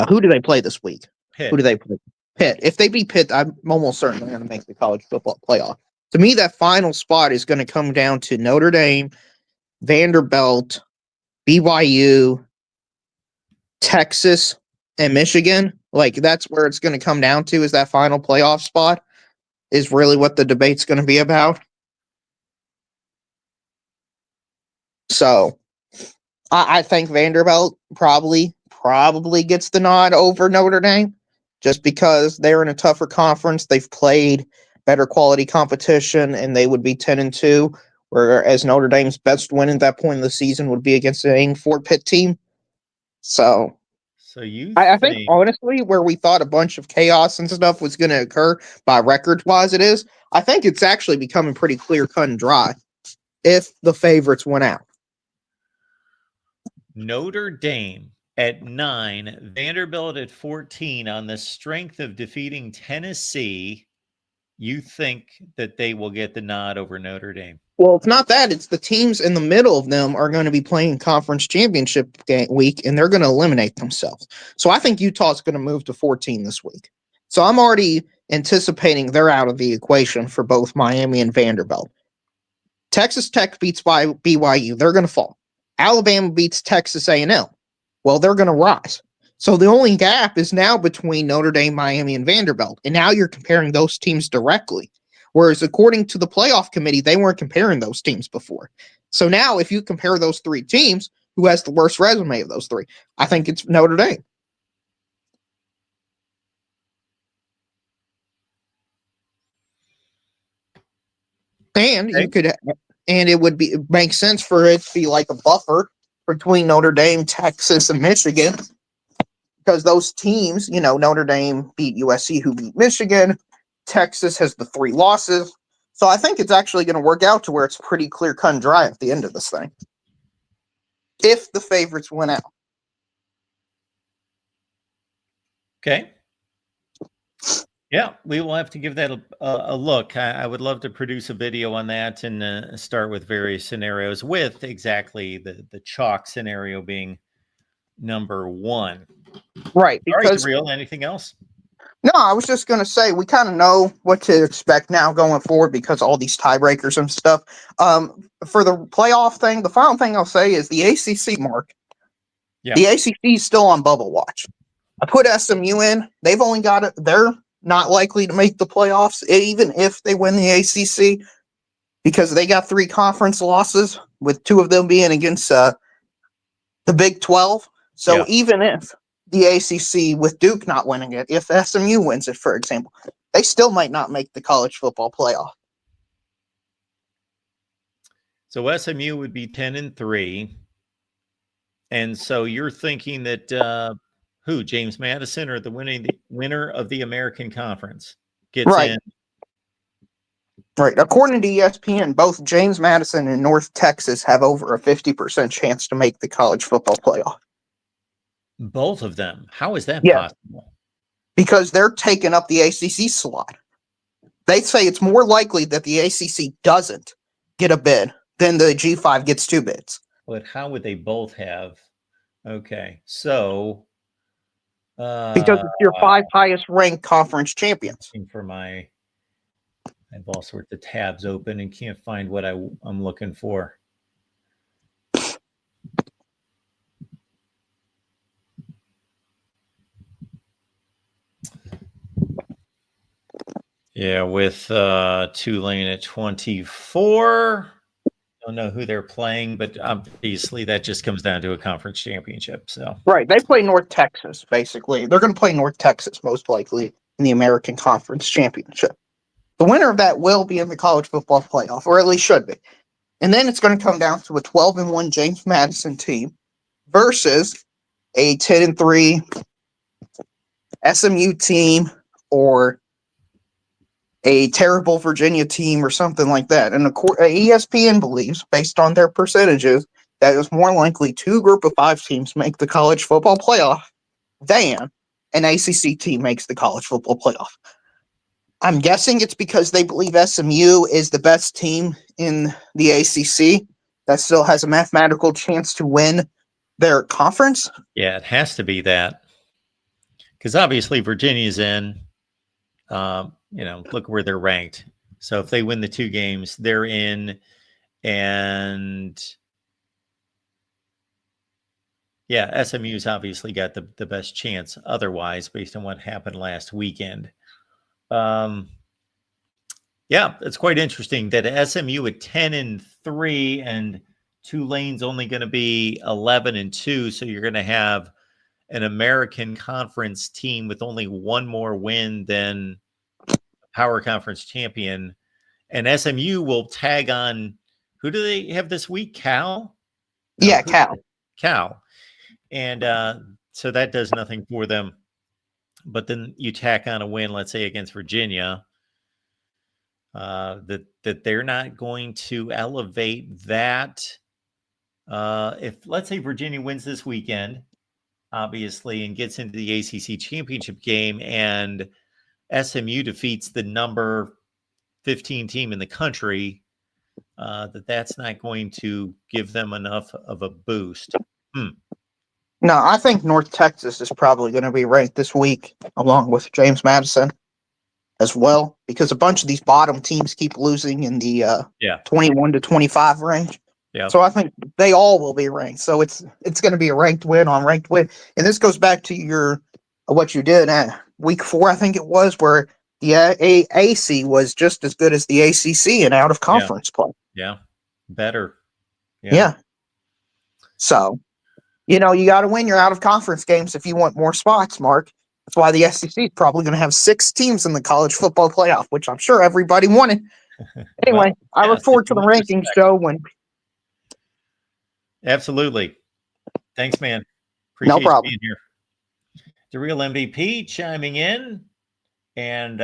who do they play this week? Pitt. Who do they play? Pitt. If they beat Pitt, I'm almost certainly going to make the college football playoff. To me, that final spot is going to come down to Notre Dame, Vanderbilt, BYU, Texas, and Michigan. Like, that's where it's going to come down to, is that final playoff spot is really what the debate's going to be about. So I think Vanderbilt probably gets the nod over Notre Dame just because they're in a tougher conference. They've played better quality competition, and they would be 10-2, whereas Notre Dame's best win at that point in the season would be against an 8-4 Pitt team. So I think, honestly, where we thought a bunch of chaos and stuff was going to occur by record-wise it is, I think it's actually becoming pretty clear-cut and dry if the favorites went out. Notre Dame at 9, Vanderbilt at 14 on the strength of defeating Tennessee. You think that they will get the nod over Notre Dame? Well, it's not that. It's the teams in the middle of them are going to be playing conference championship week, and they're going to eliminate themselves. So I think Utah's going to move to 14 this week. So I'm already anticipating they're out of the equation for both Miami and Vanderbilt. Texas Tech beats BYU. They're going to fall. Alabama beats Texas A&M. Well, they're going to rise. So the only gap is now between Notre Dame, Miami, and Vanderbilt. And now you're comparing those teams directly. Whereas according to the playoff committee, they weren't comparing those teams before. So now if you compare those three teams, who has the worst resume of those three? I think it's Notre Dame. And it would make sense for it to be like a buffer between Notre Dame, Texas, and Michigan. Because those teams, Notre Dame beat USC, who beat Michigan. Texas has the 3 losses. So I think it's actually going to work out to where it's pretty clear cut and dry at the end of this thing. If the favorites win out. Okay. Yeah, we will have to give that a look. I would love to produce a video on that and start with various scenarios, with exactly the chalk scenario being number 1. Right. Because, all right, Real, anything else? No, I was just going to say, we kind of know what to expect now going forward because all these tiebreakers and stuff. For the playoff thing, the final thing I'll say is the ACC, Mark. Yeah. The ACC is still on bubble watch. I put SMU in. They've only got it. They're not likely to make the playoffs, even if they win the ACC, because they got 3 conference losses, with 2 of them being against the Big 12. So even if the ACC, with Duke not winning it, if SMU wins it, for example, they still might not make the college football playoff. So SMU would be 10-3. And so you're thinking that James Madison, or the winner of the American Conference gets in? Right. According to ESPN, both James Madison and North Texas have over a 50% chance to make the college football playoff. Both of them. How is that Yeah. possible? Because they're taking up the ACC slot. They say it's more likely that the ACC doesn't get a bid than the G5 gets 2 bids. But how would they both have? Okay, so Because it's your 5 highest ranked conference champions. for I have all sorts of tabs open and can't find what I'm looking for. Yeah, with Tulane at 24. Don't know who they're playing, but obviously that just comes down to a conference championship. So Right, they play North Texas, basically. They're going to play North Texas, most likely, in the American Conference Championship. The winner of that will be in the college football playoff, or at least should be. And then it's going to come down to a 12-1 James Madison team versus a 10-3 SMU team or a terrible Virginia team or something like that. And ESPN believes, based on their percentages, that it's more likely 2 group of 5 teams make the college football playoff than an ACC team makes the college football playoff. I'm guessing it's because they believe SMU is the best team in the ACC that still has a mathematical chance to win their conference. yeah, it has to be that, because obviously Virginia's in. Look where they're ranked. So if they win the 2 games, they're in. And yeah, SMU's obviously got the best chance otherwise, based on what happened last weekend. Yeah, it's quite interesting that SMU at 10-3 and Tulane's only going to be 11-2. So you're going to have an American Conference team with only 1 more win than Power Conference champion. And SMU will tag on. Who do they have this week? Cal? No, Yeah, Cal. Cal. And so that does nothing for them. But then you tack on a win, let's say, against Virginia, that they're not going to elevate that. If, let's say, Virginia wins this weekend, obviously, and gets into the ACC championship game, and SMU defeats the number 15 team in the country, that's not going to give them enough of a boost. No, I think North Texas is probably going to be ranked this week, along with James Madison as well, because a bunch of these bottom teams keep losing in the 21-25 range. Yeah. So I think they all will be ranked. So it's going to be a ranked win on ranked win. And this goes back to what you did at week 4, I think it was, where the AC was just as good as the ACC in out of conference play. Yeah. Better. Yeah. So, you got to win your out of conference games if you want more spots, Mark. That's why the SEC is probably going to have 6 teams in the college football playoff, which I'm sure everybody wanted. Anyway, I look forward to the rankings, Joe. Absolutely. Thanks, man. Appreciate No problem. you being here. The real MVP chiming in. And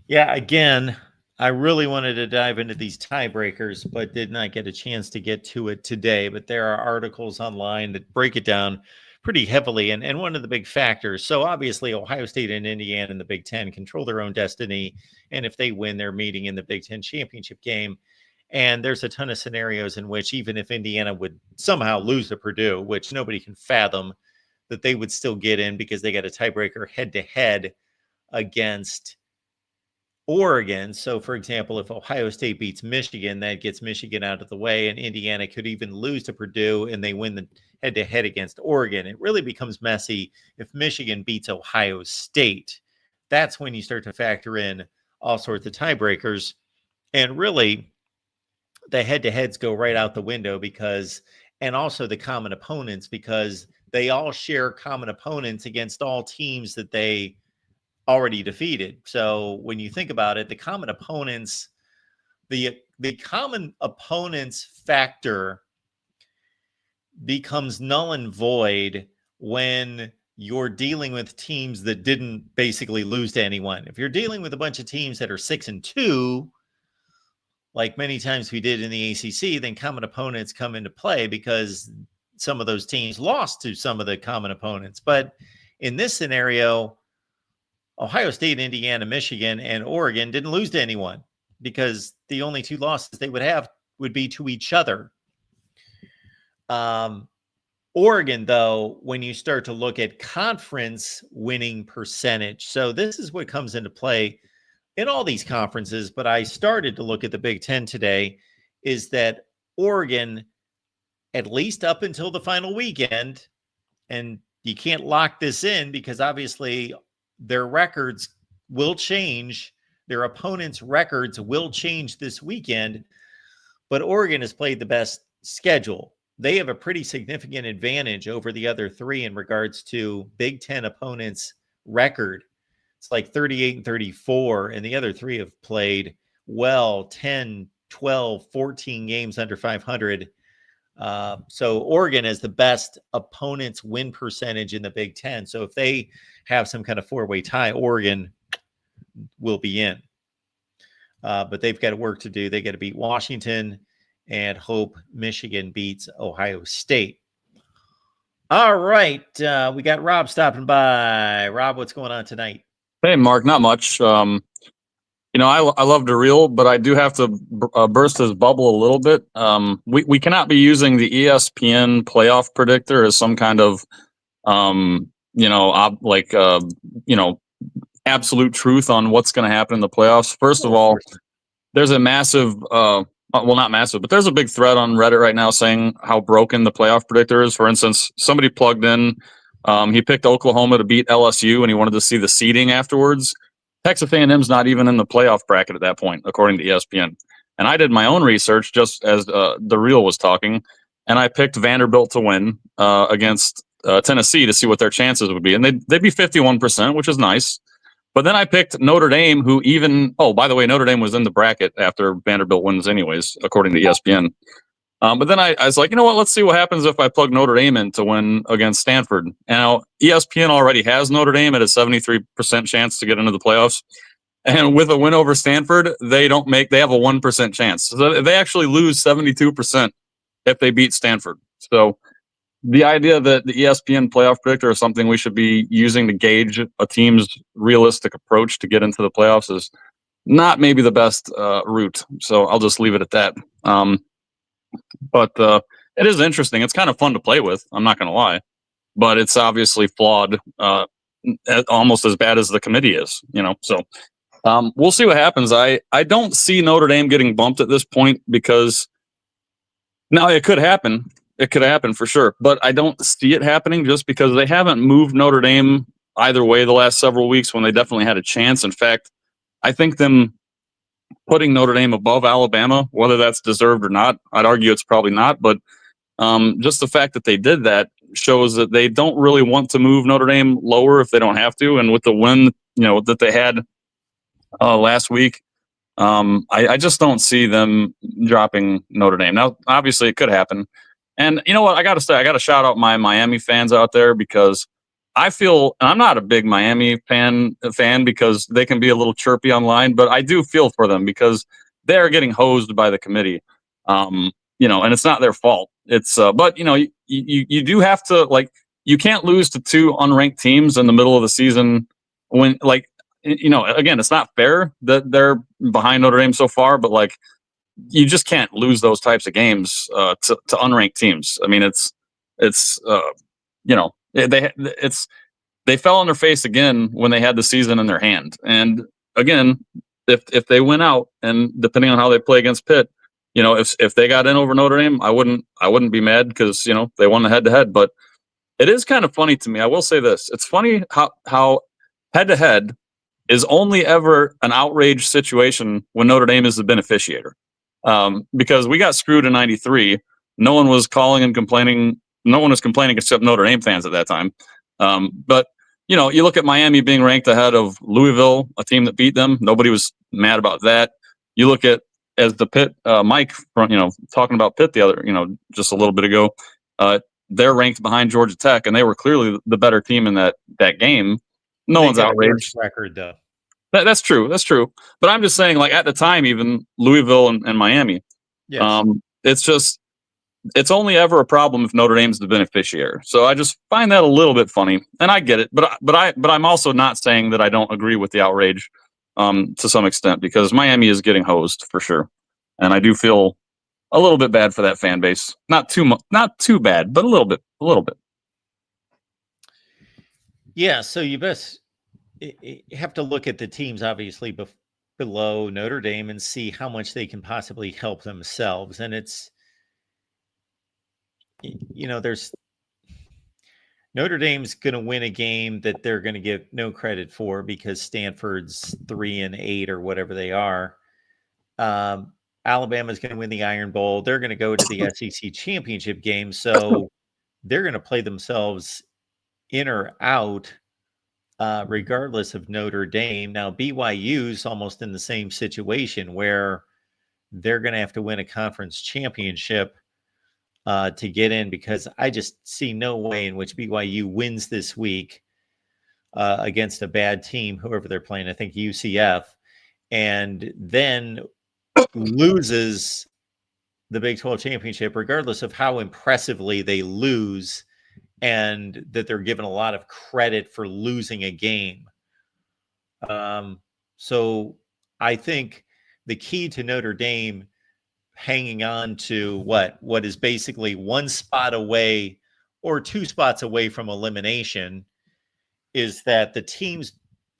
again, I really wanted to dive into these tiebreakers, but did not get a chance to get to it today. But there are articles online that break it down pretty heavily. And one of the big factors, so obviously Ohio State and Indiana in the Big Ten control their own destiny. And if they win, they're meeting in the Big Ten championship game. And there's a ton of scenarios in which, even if Indiana would somehow lose to Purdue, which nobody can fathom, that they would still get in because they got a tiebreaker head-to-head against Oregon. So, for example, if Ohio State beats Michigan, that gets Michigan out of the way, and Indiana could even lose to Purdue and they win the head-to-head against Oregon. It really becomes messy if Michigan beats Ohio State. That's when you start to factor in all sorts of tiebreakers. And really, the head-to-heads go right out the window and also the common opponents, because they all share common opponents against all teams that they already defeated. So when you think about it, the common opponents factor becomes null and void when you're dealing with teams that didn't basically lose to anyone. If you're dealing with a bunch of teams that are 6-2, like many times we did in the ACC, then common opponents come into play because some of those teams lost to some of the common opponents. But in this scenario, Ohio State, Indiana, Michigan, and Oregon didn't lose to anyone because the only two losses they would have would be to each other. Oregon, though, when you start to look at conference winning percentage, so this is what comes into play in all these conferences, but I started to look at the Big Ten today, is that Oregon, at least up until the final weekend, and you can't lock this in because obviously their records will change. Their opponents' records will change this weekend, but Oregon has played the best schedule. They have a pretty significant advantage over the other three in regards to Big Ten opponents' record. It's like 38 and 34, and the other three have played well 10, 12, 14 games under 500. So Oregon has the best opponents win percentage in the Big Ten. So if they have some kind of four-way tie, Oregon will be in. But they've got work to do. They got to beat Washington and hope Michigan beats Ohio State. All right. We got Rob stopping by. Rob, what's going on tonight? Hey, Mark, not much. I love to reel, but I do have to burst his bubble a little bit. We cannot be using the ESPN playoff predictor as some kind of, absolute truth on what's going to happen in the playoffs. First of all, there's a massive, not massive, but there's a big thread on Reddit right now saying how broken the playoff predictor is. For instance, somebody plugged in, he picked Oklahoma to beat LSU, and he wanted to see the seeding afterwards. Texas A&M's not even in the playoff bracket at that point, according to ESPN. And I did my own research just as the reel was talking, and I picked Vanderbilt to win against Tennessee to see what their chances would be. And they'd be 51%, which is nice. But then I picked Notre Dame, who by the way, Notre Dame was in the bracket after Vanderbilt wins anyways, according to ESPN. But then I was like, you know what, let's see what happens if I plug Notre Dame in to win against Stanford. Now, ESPN already has Notre Dame at a 73% chance to get into the playoffs. And with a win over Stanford, they have a 1% chance. So they actually lose 72% if they beat Stanford. So the idea that the ESPN playoff predictor is something we should be using to gauge a team's realistic approach to get into the playoffs is not maybe the best route. So I'll just leave it at that. But it is interesting. It's kind of fun to play with. I'm not going to lie, but it's obviously flawed, almost as bad as the committee is. So we'll see what happens. I don't see Notre Dame getting bumped at this point because now it could happen. It could happen for sure, but I don't see it happening just because they haven't moved Notre Dame either way the last several weeks when they definitely had a chance. In fact, I think them putting Notre Dame above Alabama, whether that's deserved or not, I'd argue it's probably not, but just the fact that they did that shows that they don't really want to move Notre Dame lower if they don't have to. And with the win, that they had last week, I just don't see them dropping Notre Dame. Now, obviously it could happen. And you know what? I got to say, I got to shout out my Miami fans out there because I feel, and I'm not a big Miami fan because they can be a little chirpy online, but I do feel for them because they're getting hosed by the committee. And it's not their fault. It's, but you do have to, you can't lose to two unranked teams in the middle of the season when, again, it's not fair that they're behind Notre Dame so far, but you just can't lose those types of games to unranked teams. I mean, they fell on their face again when they had the season in their hand. And again, if they win out, and depending on how they play against Pitt, if they got in over Notre Dame, I wouldn't be mad because they won the head to head. But it is kind of funny to me. I will say this: it's funny how head to head is only ever an outrage situation when Notre Dame is the beneficiator. Because we got screwed in '93. No one was calling and complaining. No one was complaining except Notre Dame fans at that time. But you look at Miami being ranked ahead of Louisville, a team that beat them. Nobody was mad about that. You look at as the Pitt, Mike, talking about Pitt the other, just a little bit ago. They're ranked behind Georgia Tech, and they were clearly the better team in that game. No one's outraged. Record though. That's true. That's true. But I'm just saying, like at the time, even Louisville and Miami, Yes. it's only ever a problem if Notre Dame's the beneficiary. So I just find that a little bit funny, and I get it. But I'm also not saying that I don't agree with the outrage, to some extent, because Miami is getting hosed for sure, and I do feel a little bit bad for that fan base. Not too bad, but a little bit. Yeah. So you have to look at the teams obviously below Notre Dame and see how much they can possibly help themselves. And it's, there's Notre Dame's going to win a game that they're going to get no credit for because Stanford's 3-8 or whatever they are. Alabama's going to win the Iron Bowl. They're going to go to the SEC championship game. So they're going to play themselves in or out, regardless of Notre Dame. Now, BYU's almost in the same situation where they're going to have to win a conference championship to get in, because I just see no way in which BYU wins this week against a bad team, whoever they're playing. I think UCF, and then loses the Big 12 championship, regardless of how impressively they lose, and that they're given a lot of credit for losing a game. So I think the key to Notre Dame hanging on to what is basically one spot away or two spots away from elimination is that the teams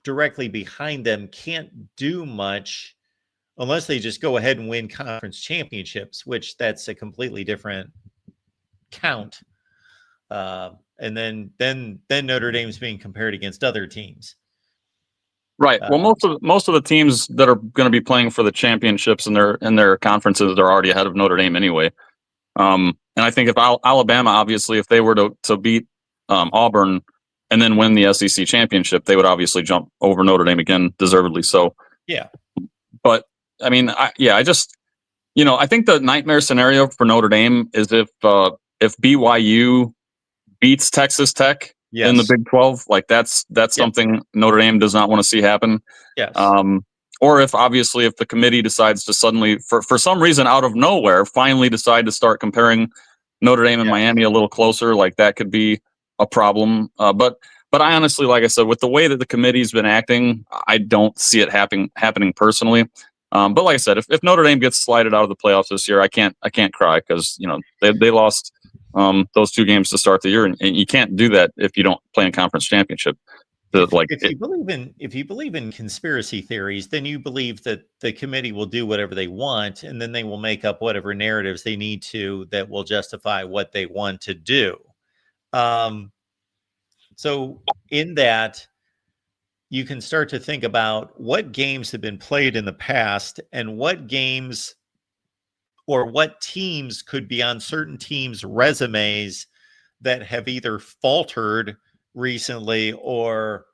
directly behind them can't do much unless they just go ahead and win conference championships, which that's a completely different count. And then Notre Dame's being compared against other teams. Right. Well, most of the teams that are going to be playing for the championships in their conferences, they're already ahead of Notre Dame anyway. And I think if Alabama, obviously, if they were to beat Auburn and then win the SEC championship, they would obviously jump over Notre Dame again, deservedly so. Yeah. But I mean, I think the nightmare scenario for Notre Dame is if BYU beats Texas Tech in the Big 12, like that's something Notre Dame does not want to see happen. Yes. Or if the committee decides to suddenly, for some reason out of nowhere, finally decide to start comparing Notre Dame and Miami a little closer, like that could be a problem. But I honestly, like I said, with the way that the committee's been acting, I don't see it happening personally. But like I said, if Notre Dame gets slided out of the playoffs this year, I can't cry, because they lost those two games to start the year, and you can't do that if you don't play in conference championship. If you believe in conspiracy theories, then you believe that the committee will do whatever they want, and then they will make up whatever narratives they need to that will justify what they want to do. So in that, you can start to think about what games have been played in the past and what games or what teams could be on certain teams' resumes that have either faltered recently or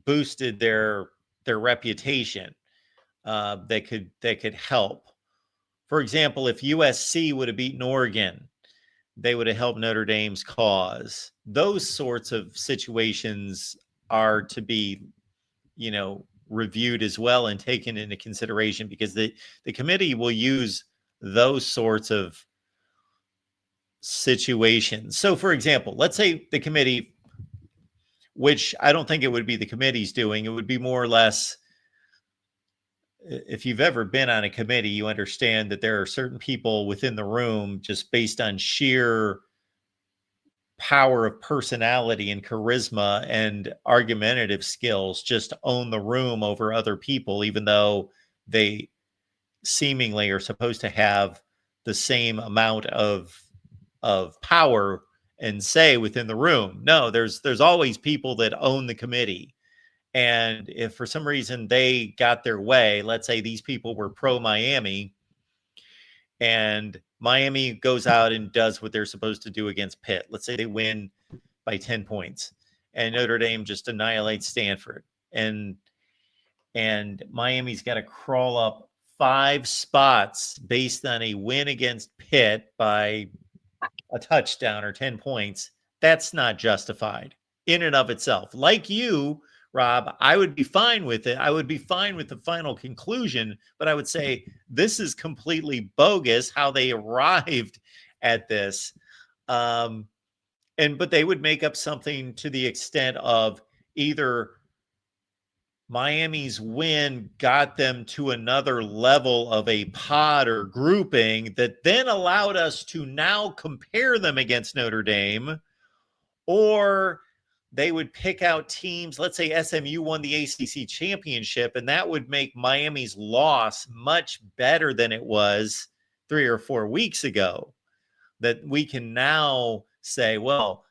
boosted their reputation, that could help. For example, if USC would have beaten Oregon, they would have helped Notre Dame's cause. Those sorts of situations are to be, reviewed as well and taken into consideration, because the committee will use those sorts of situations. So, for example, let's say the committee, which I don't think it would be the committee's doing, it would be more or less, if you've ever been on a committee, you understand that there are certain people within the room, just based on sheer power of personality and charisma and argumentative skills, just own the room over other people, even though they seemingly are supposed to have the same amount of power and say within the room. No, there's always people that own the committee. And if for some reason they got their way, let's say these people were pro Miami, and Miami goes out and does what they're supposed to do against Pitt. Let's say they win by 10 points and Notre Dame just annihilates Stanford, and Miami's got to crawl up 5 spots based on a win against Pitt by a touchdown or 10 points. That's not justified in and of itself. Like you Rob, I would be fine with it. I would be fine with the final conclusion, but I would say this is completely bogus how they arrived at this. But they would make up something to the extent of either Miami's win got them to another level of a pod or grouping that then allowed us to now compare them against Notre Dame, or they would pick out teams. Let's say SMU won the ACC championship, and that would make Miami's loss much better than it was 3 or 4 weeks ago. That we can now say, well,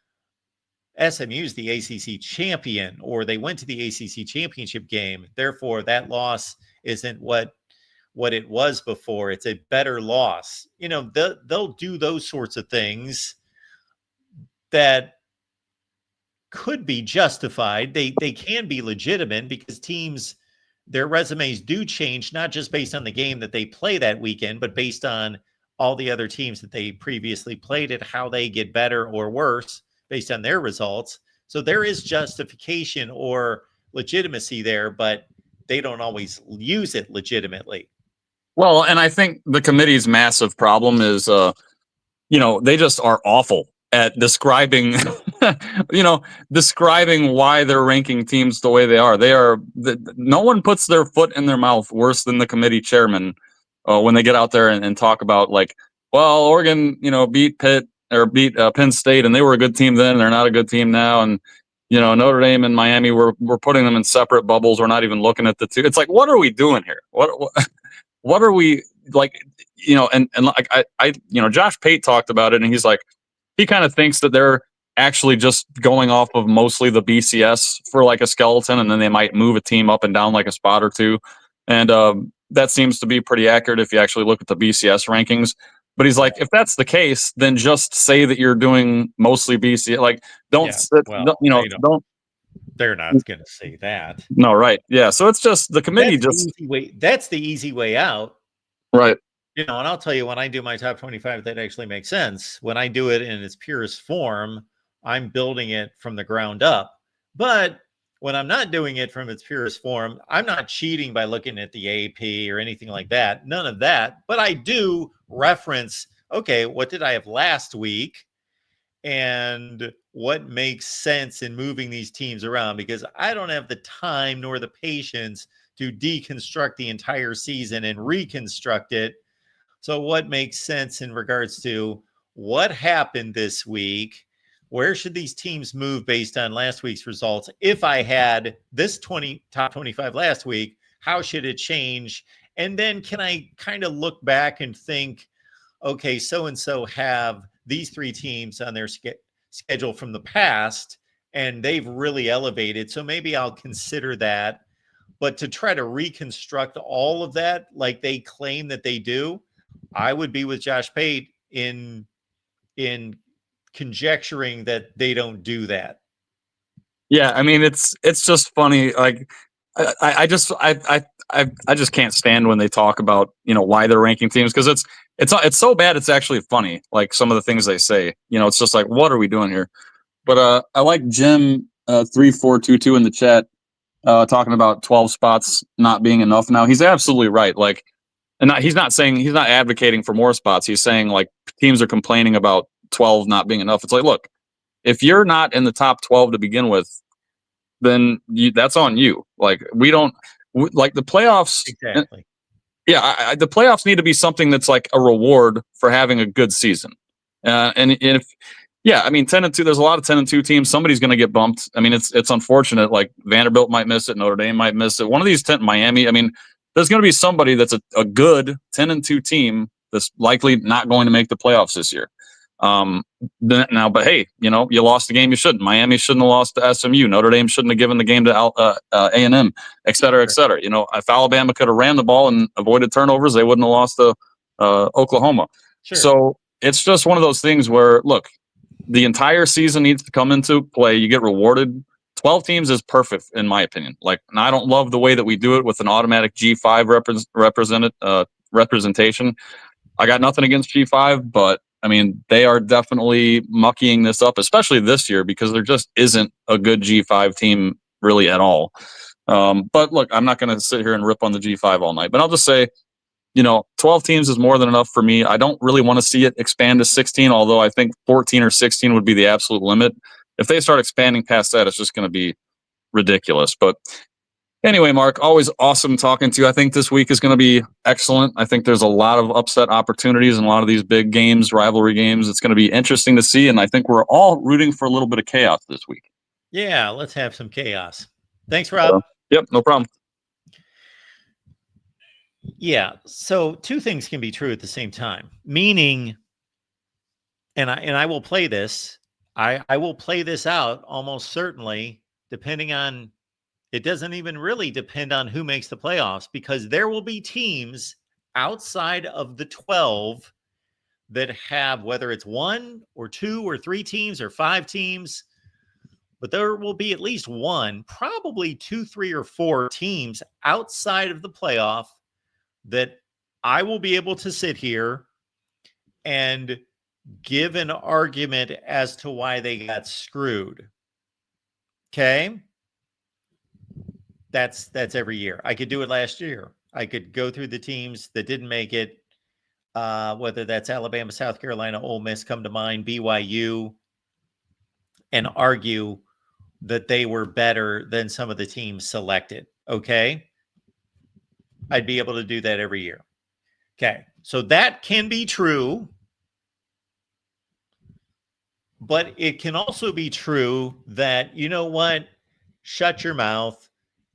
SMU's the ACC champion, or they went to the ACC championship game. Therefore, that loss isn't what it was before. It's a better loss. They'll do those sorts of things that could be justified. They can be legitimate because teams, their resumes do change, not just based on the game that they play that weekend, but based on all the other teams that they previously played at, how they get better or worse based on their results. So there is justification or legitimacy there, but they don't always use it legitimately. Well, and I think the committee's massive problem is, they just are awful at describing, describing why they're ranking teams the way they are. No one puts their foot in their mouth worse than the committee chairman when they get out there and talk about Oregon, beat Pitt or beat Penn State, and they were a good team then. They're not a good team now. And, Notre Dame and Miami, we're putting them in separate bubbles. We're not even looking at the two. It's like, what are we doing here? What are we Josh Pate talked about it, and he's like, he kind of thinks that they're actually just going off of mostly the BCS for a skeleton, and then they might move a team up and down a spot or two. And that seems to be pretty accurate if you actually look at the BCS rankings. But he's like, if that's the case, then just say that you're doing mostly BCS. Don't. They're not going to say that. No, right? Yeah. So it's just the committee. That's the easy way out, right? And I'll tell you, when I do my top 25, that actually makes sense. When I do it in its purest form, I'm building it from the ground up. But when I'm not doing it from its purest form, I'm not cheating by looking at the AP or anything like that. None of that. But I do reference, okay, what did I have last week? And what makes sense in moving these teams around? Because I don't have the time nor the patience to deconstruct the entire season and reconstruct it. So what makes sense in regards to what happened this week? Where should these teams move based on last week's results? If I had this top 25 last week, how should it change? And then can I kind of look back and think, okay, so-and-so have these 3 teams on their schedule from the past, and they've really elevated. So maybe I'll consider that. But to try to reconstruct all of that like they claim that they do, I would be with Josh Pate in conjecturing that they don't do that. Yeah, I mean it's just funny. I just can't stand when they talk about why they're ranking teams, because it's so bad it's actually funny. Like some of the things they say, it's just like, what are we doing here? But I like Jim 3422 in the chat talking about 12 spots not being enough. Now he's absolutely right. He's not advocating for more spots. He's saying teams are complaining about 12 not being enough. It's like, look, if you're not in the top 12 to begin with, then that's on you. The playoffs. Exactly. Yeah, the playoffs need to be something that's like a reward for having a good season. And if 10-2, there's a lot of 10-2 teams. Somebody's going to get bumped. I mean, it's unfortunate. Like Vanderbilt might miss it, Notre Dame might miss it. One of these Miami. I mean, there's going to be somebody that's a good 10-2 team that's likely not going to make the playoffs this year. But hey, you lost the game you shouldn't. Miami shouldn't have lost to SMU. Notre Dame shouldn't have given the game to A&M, et cetera, et cetera. If Alabama could have ran the ball and avoided turnovers, they wouldn't have lost to Oklahoma. Sure. So it's just one of those things where, look, the entire season needs to come into play. You get rewarded. 12 teams is perfect, in my opinion. And I don't love the way that we do it with an automatic G5 representation. I got nothing against G5, but I mean, they are definitely mucking this up, especially this year, because there just isn't a good G5 team really at all. But look, I'm not going to sit here and rip on the G5 all night, but I'll just say, 12 teams is more than enough for me. I don't really want to see it expand to 16, although I think 14 or 16 would be the absolute limit. If they start expanding past that, it's just going to be ridiculous. But anyway, Mark, always awesome talking to you. I think this week is going to be excellent. I think there's a lot of upset opportunities in a lot of these big games, rivalry games. It's going to be interesting to see, and I think we're all rooting for a little bit of chaos this week. Yeah, let's have some chaos. Thanks, Rob. Yep, no problem. Yeah, so two things can be true at the same time, meaning, and I will play this. I will play this out almost certainly, depending on, it doesn't even really depend on who makes the playoffs, because there will be teams outside of the 12 that have, whether it's 1 or 2 or 3 teams or 5 teams, but there will be at least 1, probably 2, 3, or 4 teams outside of the playoff that I will be able to sit here and give an argument as to why they got screwed. Okay? That's every year. I could do it last year. I could go through the teams that didn't make it, whether that's Alabama, South Carolina, Ole Miss come to mind, BYU, and argue that they were better than some of the teams selected. Okay? I'd be able to do that every year. Okay. So that can be true, but it can also be true that, you know what? Shut your mouth.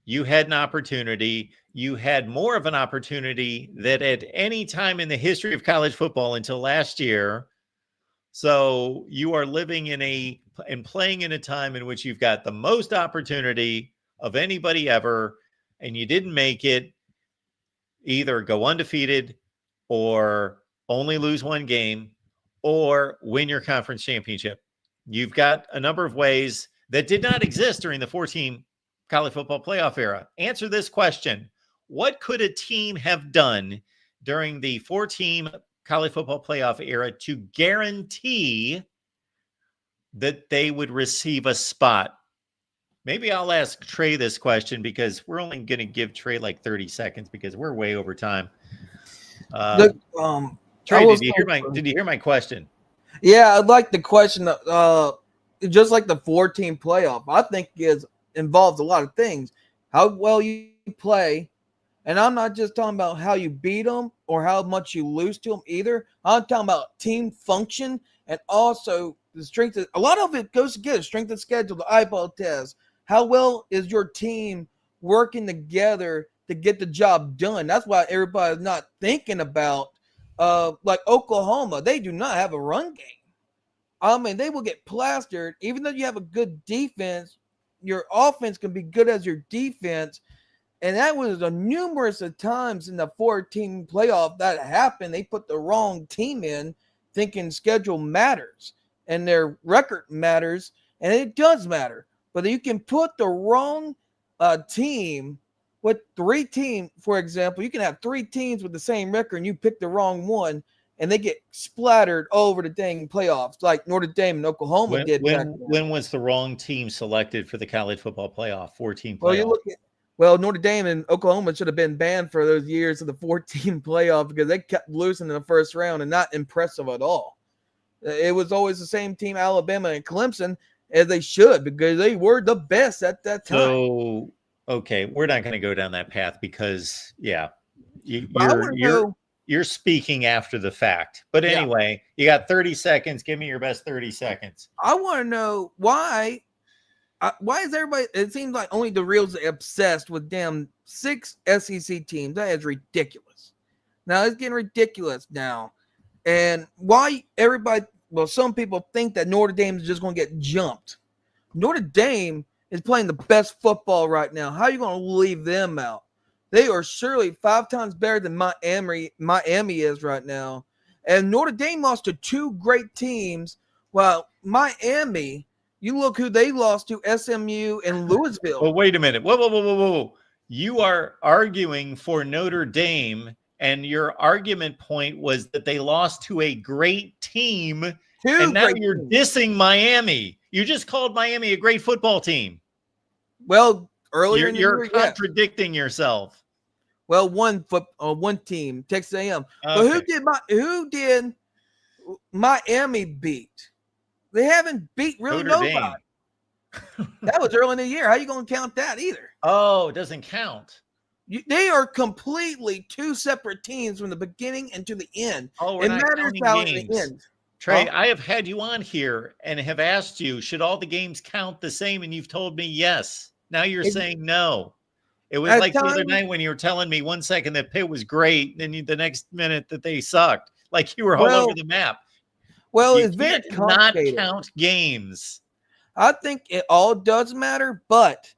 You had an opportunity. You had more of an opportunity than at any time in the history of college football until last year. So you are living and playing in a time in which you've got the most opportunity of anybody ever, and you didn't make it. Either go undefeated or only lose 1 game or win your conference championship. You've got a number of ways that did not exist during the 4-team college football playoff era. Answer this question. What could a team have done during the 4-team college football playoff era to guarantee that they would receive a spot? Maybe I'll ask Trey this question, because we're only going to give Trey like 30 seconds because we're way over time. Trey, did you hear my question? Yeah, I'd like the question. Just like the 4-team playoff, I think involves a lot of things. How well you play, and I'm not just talking about how you beat them or how much you lose to them either. I'm talking about team function and also the strength. A lot of it goes together: strength of schedule, the eyeball test. How well is your team working together to get the job done? That's why everybody's not thinking about, like Oklahoma. They do not have a run game. I mean, they will get plastered. Even though you have a good defense, your offense can be good as your defense. And that was numerous of times in the 4-team playoff that happened. They put the wrong team in thinking schedule matters and their record matters, and it does matter. But you can put the wrong team with 3 teams, for example. You can have 3 teams with the same record, and you pick the wrong one, and they get splattered over the dang playoffs, like Notre Dame and Oklahoma did. When was the wrong team selected for the college football playoff? 4-team playoff. Well, Notre Dame and Oklahoma should have been banned for those years of the 4-team playoff because they kept losing in the first round and not impressive at all. It was always the same team, Alabama and Clemson, as they should, because they were the best at that time. So, okay, we're not going to go down that path because, yeah, you're speaking after the fact. But anyway, you got 30 seconds. Give me your best 30 seconds. I want to know why is everybody? It seems like only the Reals are obsessed with damn 6 SEC teams. That is ridiculous. Now it's getting ridiculous now, and why everybody? Well, some people think that Notre Dame is just going to get jumped. Notre Dame is playing the best football right now. How are you going to leave them out? They are surely 5 times better than Miami is right now. And Notre Dame lost to 2 great teams, while Miami, you look who they lost to, SMU and Louisville. Well, wait a minute. Whoa. You are arguing for Notre Dame, and your argument point was that they lost to a great team, and now you're dissing Miami. You just called Miami a great football team. Well, earlier in the You're year, yeah. contradicting yourself. Well, one team, Texas A&M. But Okay. who did Miami beat? They haven't beat really Notre nobody. Dame. That was early in the year. How you going to count that either? Oh, it doesn't count. They are completely two separate teams from the beginning and to the end. Oh, we're It not matters counting how games. it ends. Trey, Huh? I have had you on here and have asked you, should all the games count the same? And you've told me yes. Now you're saying no. It was At like the other times- night when you were telling me 1 second that Pitt was great, and then the next minute that they sucked. Like you were all Well, over the map. Well, You it's very can't not complicated. count games. I think it all does matter, but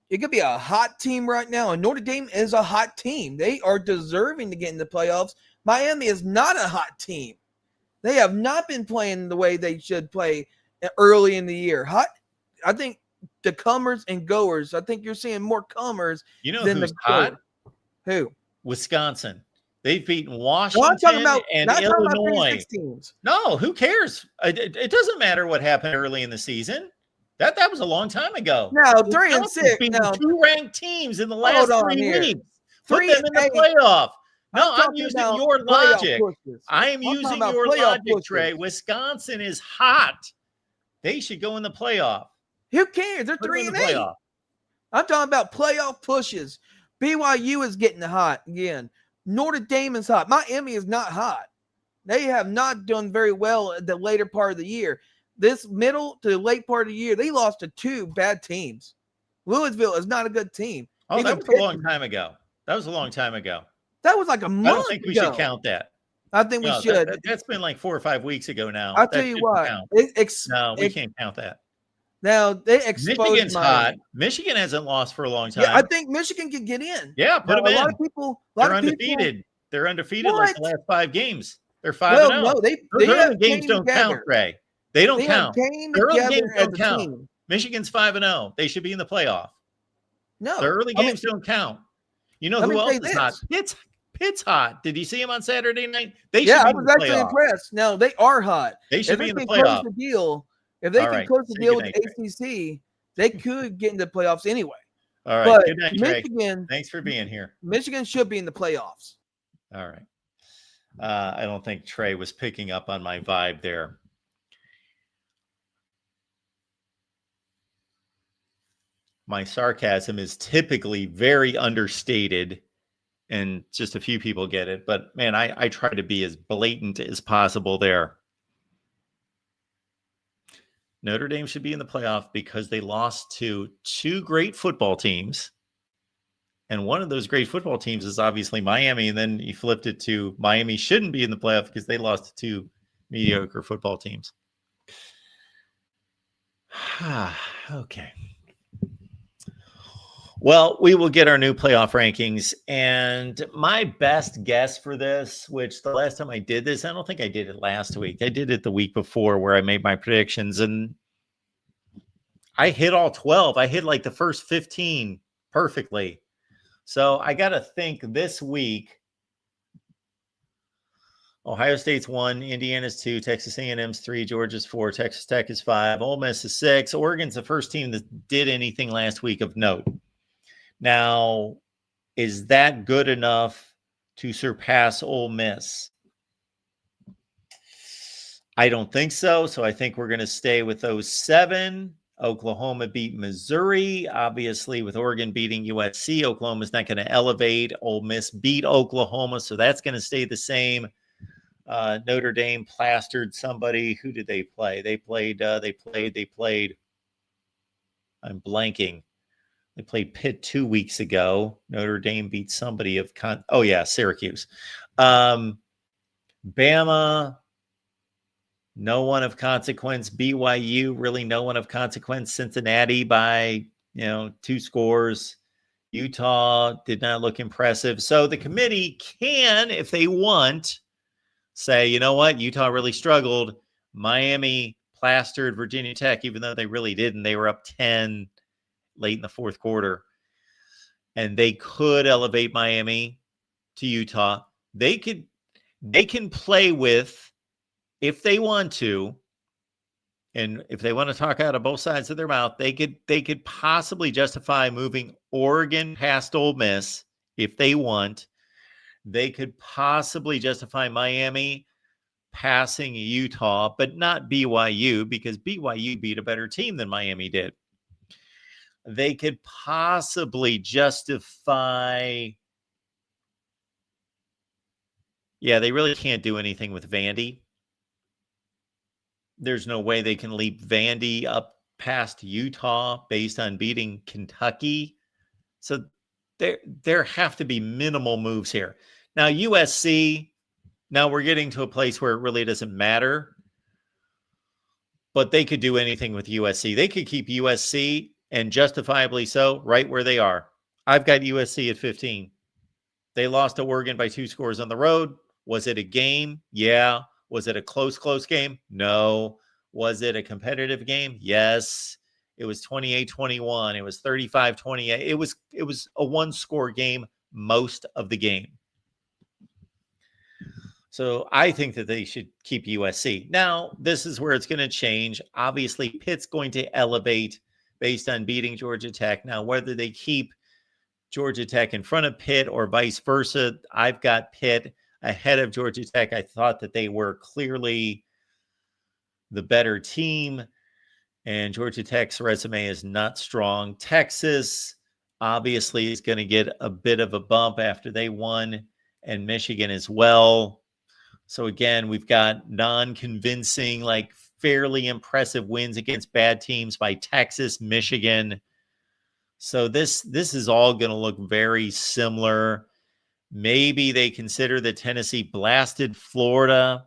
it could be a hot team right now, and Notre Dame is a hot team. They are deserving to get in the playoffs. Miami is not a hot team. They have not been playing the way they should play early in the year. I think the comers and goers. I think you're seeing more comers. You know than who's the hot? goers. Who? Wisconsin. They've beaten No, I'm Washington talking about and not talking about Illinois. 36 teams. No, who cares? It doesn't matter what happened early in the season. That was a long time ago. Now 3 and Wisconsin's 6. beaten Now two ranked teams in the last Hold on 3 here. weeks. Put 3 them and in the 8. playoff. No, I'm talking using about your playoff logic. pushes. I am I'm talking using about your playoff logic, pushes. Trey. Wisconsin is hot. They should go in the playoff. Who cares? They're Put them 3 in and the 8. playoff. I'm talking about playoff pushes. BYU is getting hot again. Notre Dame is hot. Miami is not hot. They have not done very well at the later part of the year. This middle to the late part of the year, they lost to 2 bad teams. Louisville is not a good team. Oh, Even that was a Pitt- long time ago. That was a long time ago. That was like a month I don't think we ago. should count that. I think we No, should. that's been like 4 or 5 weeks ago now. I'll That tell you shouldn't what. count. No, No, we can't count that. Now they exposed Michigan's Miami. hot. Michigan hasn't lost for a long time. Yeah, I think Michigan can get in. Yeah, put them in. A lot of people. They're undefeated. They're undefeated like the What? last 5 games. They're 5-0. Well, no, they Those early have games came don't count, together. Ray. They don't They count. have came The early together games as don't a count. team. Michigan's 5-0. They should be in the playoff. No, The early games don't count. You know let who me else say is hot? this. Pitt's hot. Did you see him on Saturday night? They should Yeah, be I in was the actually playoff. impressed. No, they are hot. They should If be they in the can close playoff. the deal, if they All can right. close the Say deal with goodnight, the ACC, they could get into the playoffs anyway. All right. But Good night, Trey. Michigan, Thanks for being here. Michigan should be in the playoffs. All right. I don't think Trey was picking up on my vibe there. My sarcasm is typically very understated, and just a few people get it. But man, I try to be as blatant as possible there. Notre Dame should be in the playoff because they lost to 2 great football teams. And one of those great football teams is obviously Miami. And then you flipped it to Miami shouldn't be in the playoff because they lost to 2 mediocre football teams. Okay. Well, we will get our new playoff rankings. And my best guess for this, which the last time I did this, I don't think I did it last week. I did it the week before where I made my predictions. And I hit all 12. I hit like the first 15 perfectly. So I got to think this week, Ohio State's 1, Indiana's 2, Texas A&M's 3, Georgia's 4, Texas Tech is 5, Ole Miss is 6. Oregon's the first team that did anything last week of note. Now, is that good enough to surpass Ole Miss? I don't think so. So I think we're going to stay with those 7. Oklahoma beat Missouri. Obviously, with Oregon beating USC, Oklahoma's not going to elevate. Ole Miss beat Oklahoma, so that's going to stay the same. Notre Dame plastered somebody. Who did they play? They played. I'm blanking. They played Pitt 2 weeks ago. Notre Dame beat somebody of Syracuse. Bama. No one of consequence. BYU, really no one of consequence. Cincinnati by, 2 scores. Utah did not look impressive. So the committee can, if they want, say, you know what? Utah really struggled. Miami plastered Virginia Tech, even though they really didn't. They were up 10 late in the 4th quarter. And they could elevate Miami to Utah. They can play with, if they want to, And if they want to talk out of both sides of their mouth, they could possibly justify moving Oregon past Ole Miss if they want. They could possibly justify Miami passing Utah, but not BYU, because BYU beat a better team than Miami did. They could possibly justify. Yeah, they really can't do anything with Vandy. There's no way they can leap Vandy up past Utah based on beating Kentucky. So there have to be minimal moves here. Now, USC, now we're getting to a place where it really doesn't matter. But they could do anything with USC. They could keep USC, and justifiably so, right where they are. I've got USC at 15. They lost to Oregon by 2 scores on the road. Was it a game? Yeah. Was it a close game? No. Was it a competitive game? Yes. It was 28-21. It was 35-28. It was a 1-score game most of the game. So I think that they should keep USC. Now, this is where it's going to change. Obviously, Pitt's going to elevate based on beating Georgia Tech. Now, whether they keep Georgia Tech in front of Pitt or vice versa, I've got Pitt ahead of Georgia Tech. I thought that they were clearly the better team, and Georgia Tech's resume is not strong. Texas obviously is going to get a bit of a bump after they won, and Michigan as well. So again, we've got non-convincing, like fairly impressive wins against bad teams by Texas, Michigan. So this is all going to look very similar. Maybe they consider that Tennessee blasted Florida.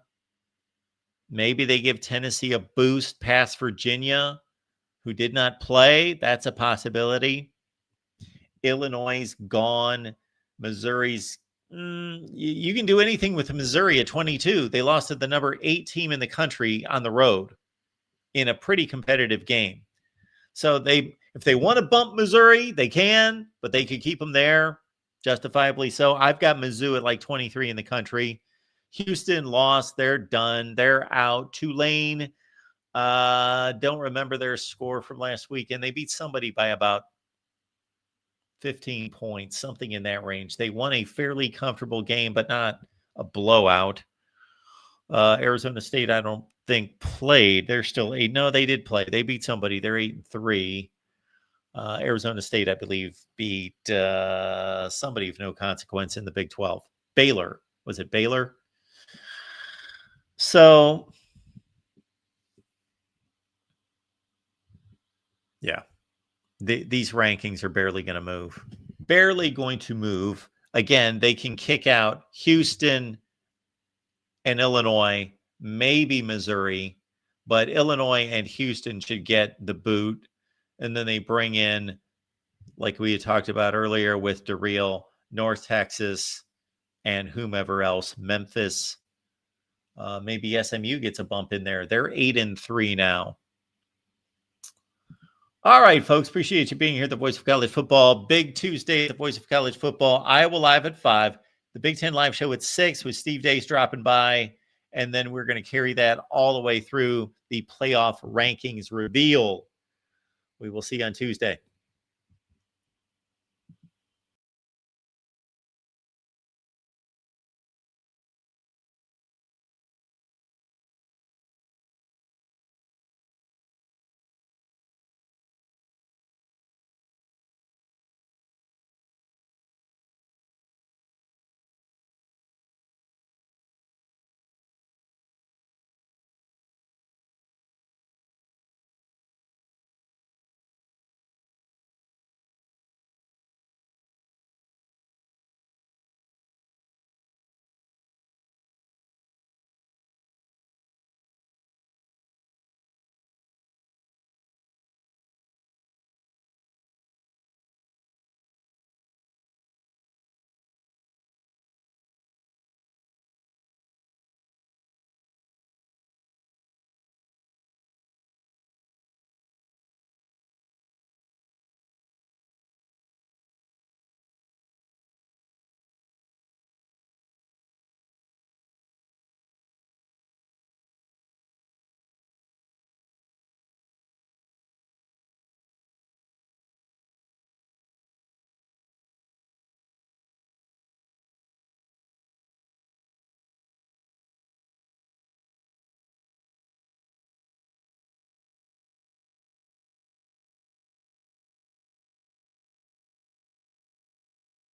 Maybe they give Tennessee a boost past Virginia, who did not play. That's a possibility. Illinois is gone. Missouri's you can do anything with Missouri at 22. They lost to the number 8 team in the country on the road in a pretty competitive game. So if they want to bump Missouri, they can, but they could keep them there, justifiably so. I've got Mizzou at like 23 in the country. Houston lost. They're done. They're out. Tulane, don't remember their score from last week, and they beat somebody by about 15 points, something in that range. They won a fairly comfortable game, but not a blowout. Arizona State, I don't think played. They're still 8. No, they did play. They beat somebody. They're 8-3. Arizona State, I believe, beat somebody of no consequence in the Big 12. Baylor. Was it Baylor? So, yeah. These rankings are barely going to move. Barely going to move. Again, they can kick out Houston and Illinois, maybe Missouri, but Illinois and Houston should get the boot. And then they bring in, like we had talked about earlier with DeReal, North Texas, and whomever else, Memphis. Maybe SMU gets a bump in there. They're 8-3 now. All right, folks. Appreciate you being here. The Voice of College Football. Big Tuesday at the Voice of College Football. Iowa Live at 5. The Big Ten Live Show at 6 with Steve Dace dropping by. And then we're going to carry that all the way through the playoff rankings reveal. We will see you on Tuesday.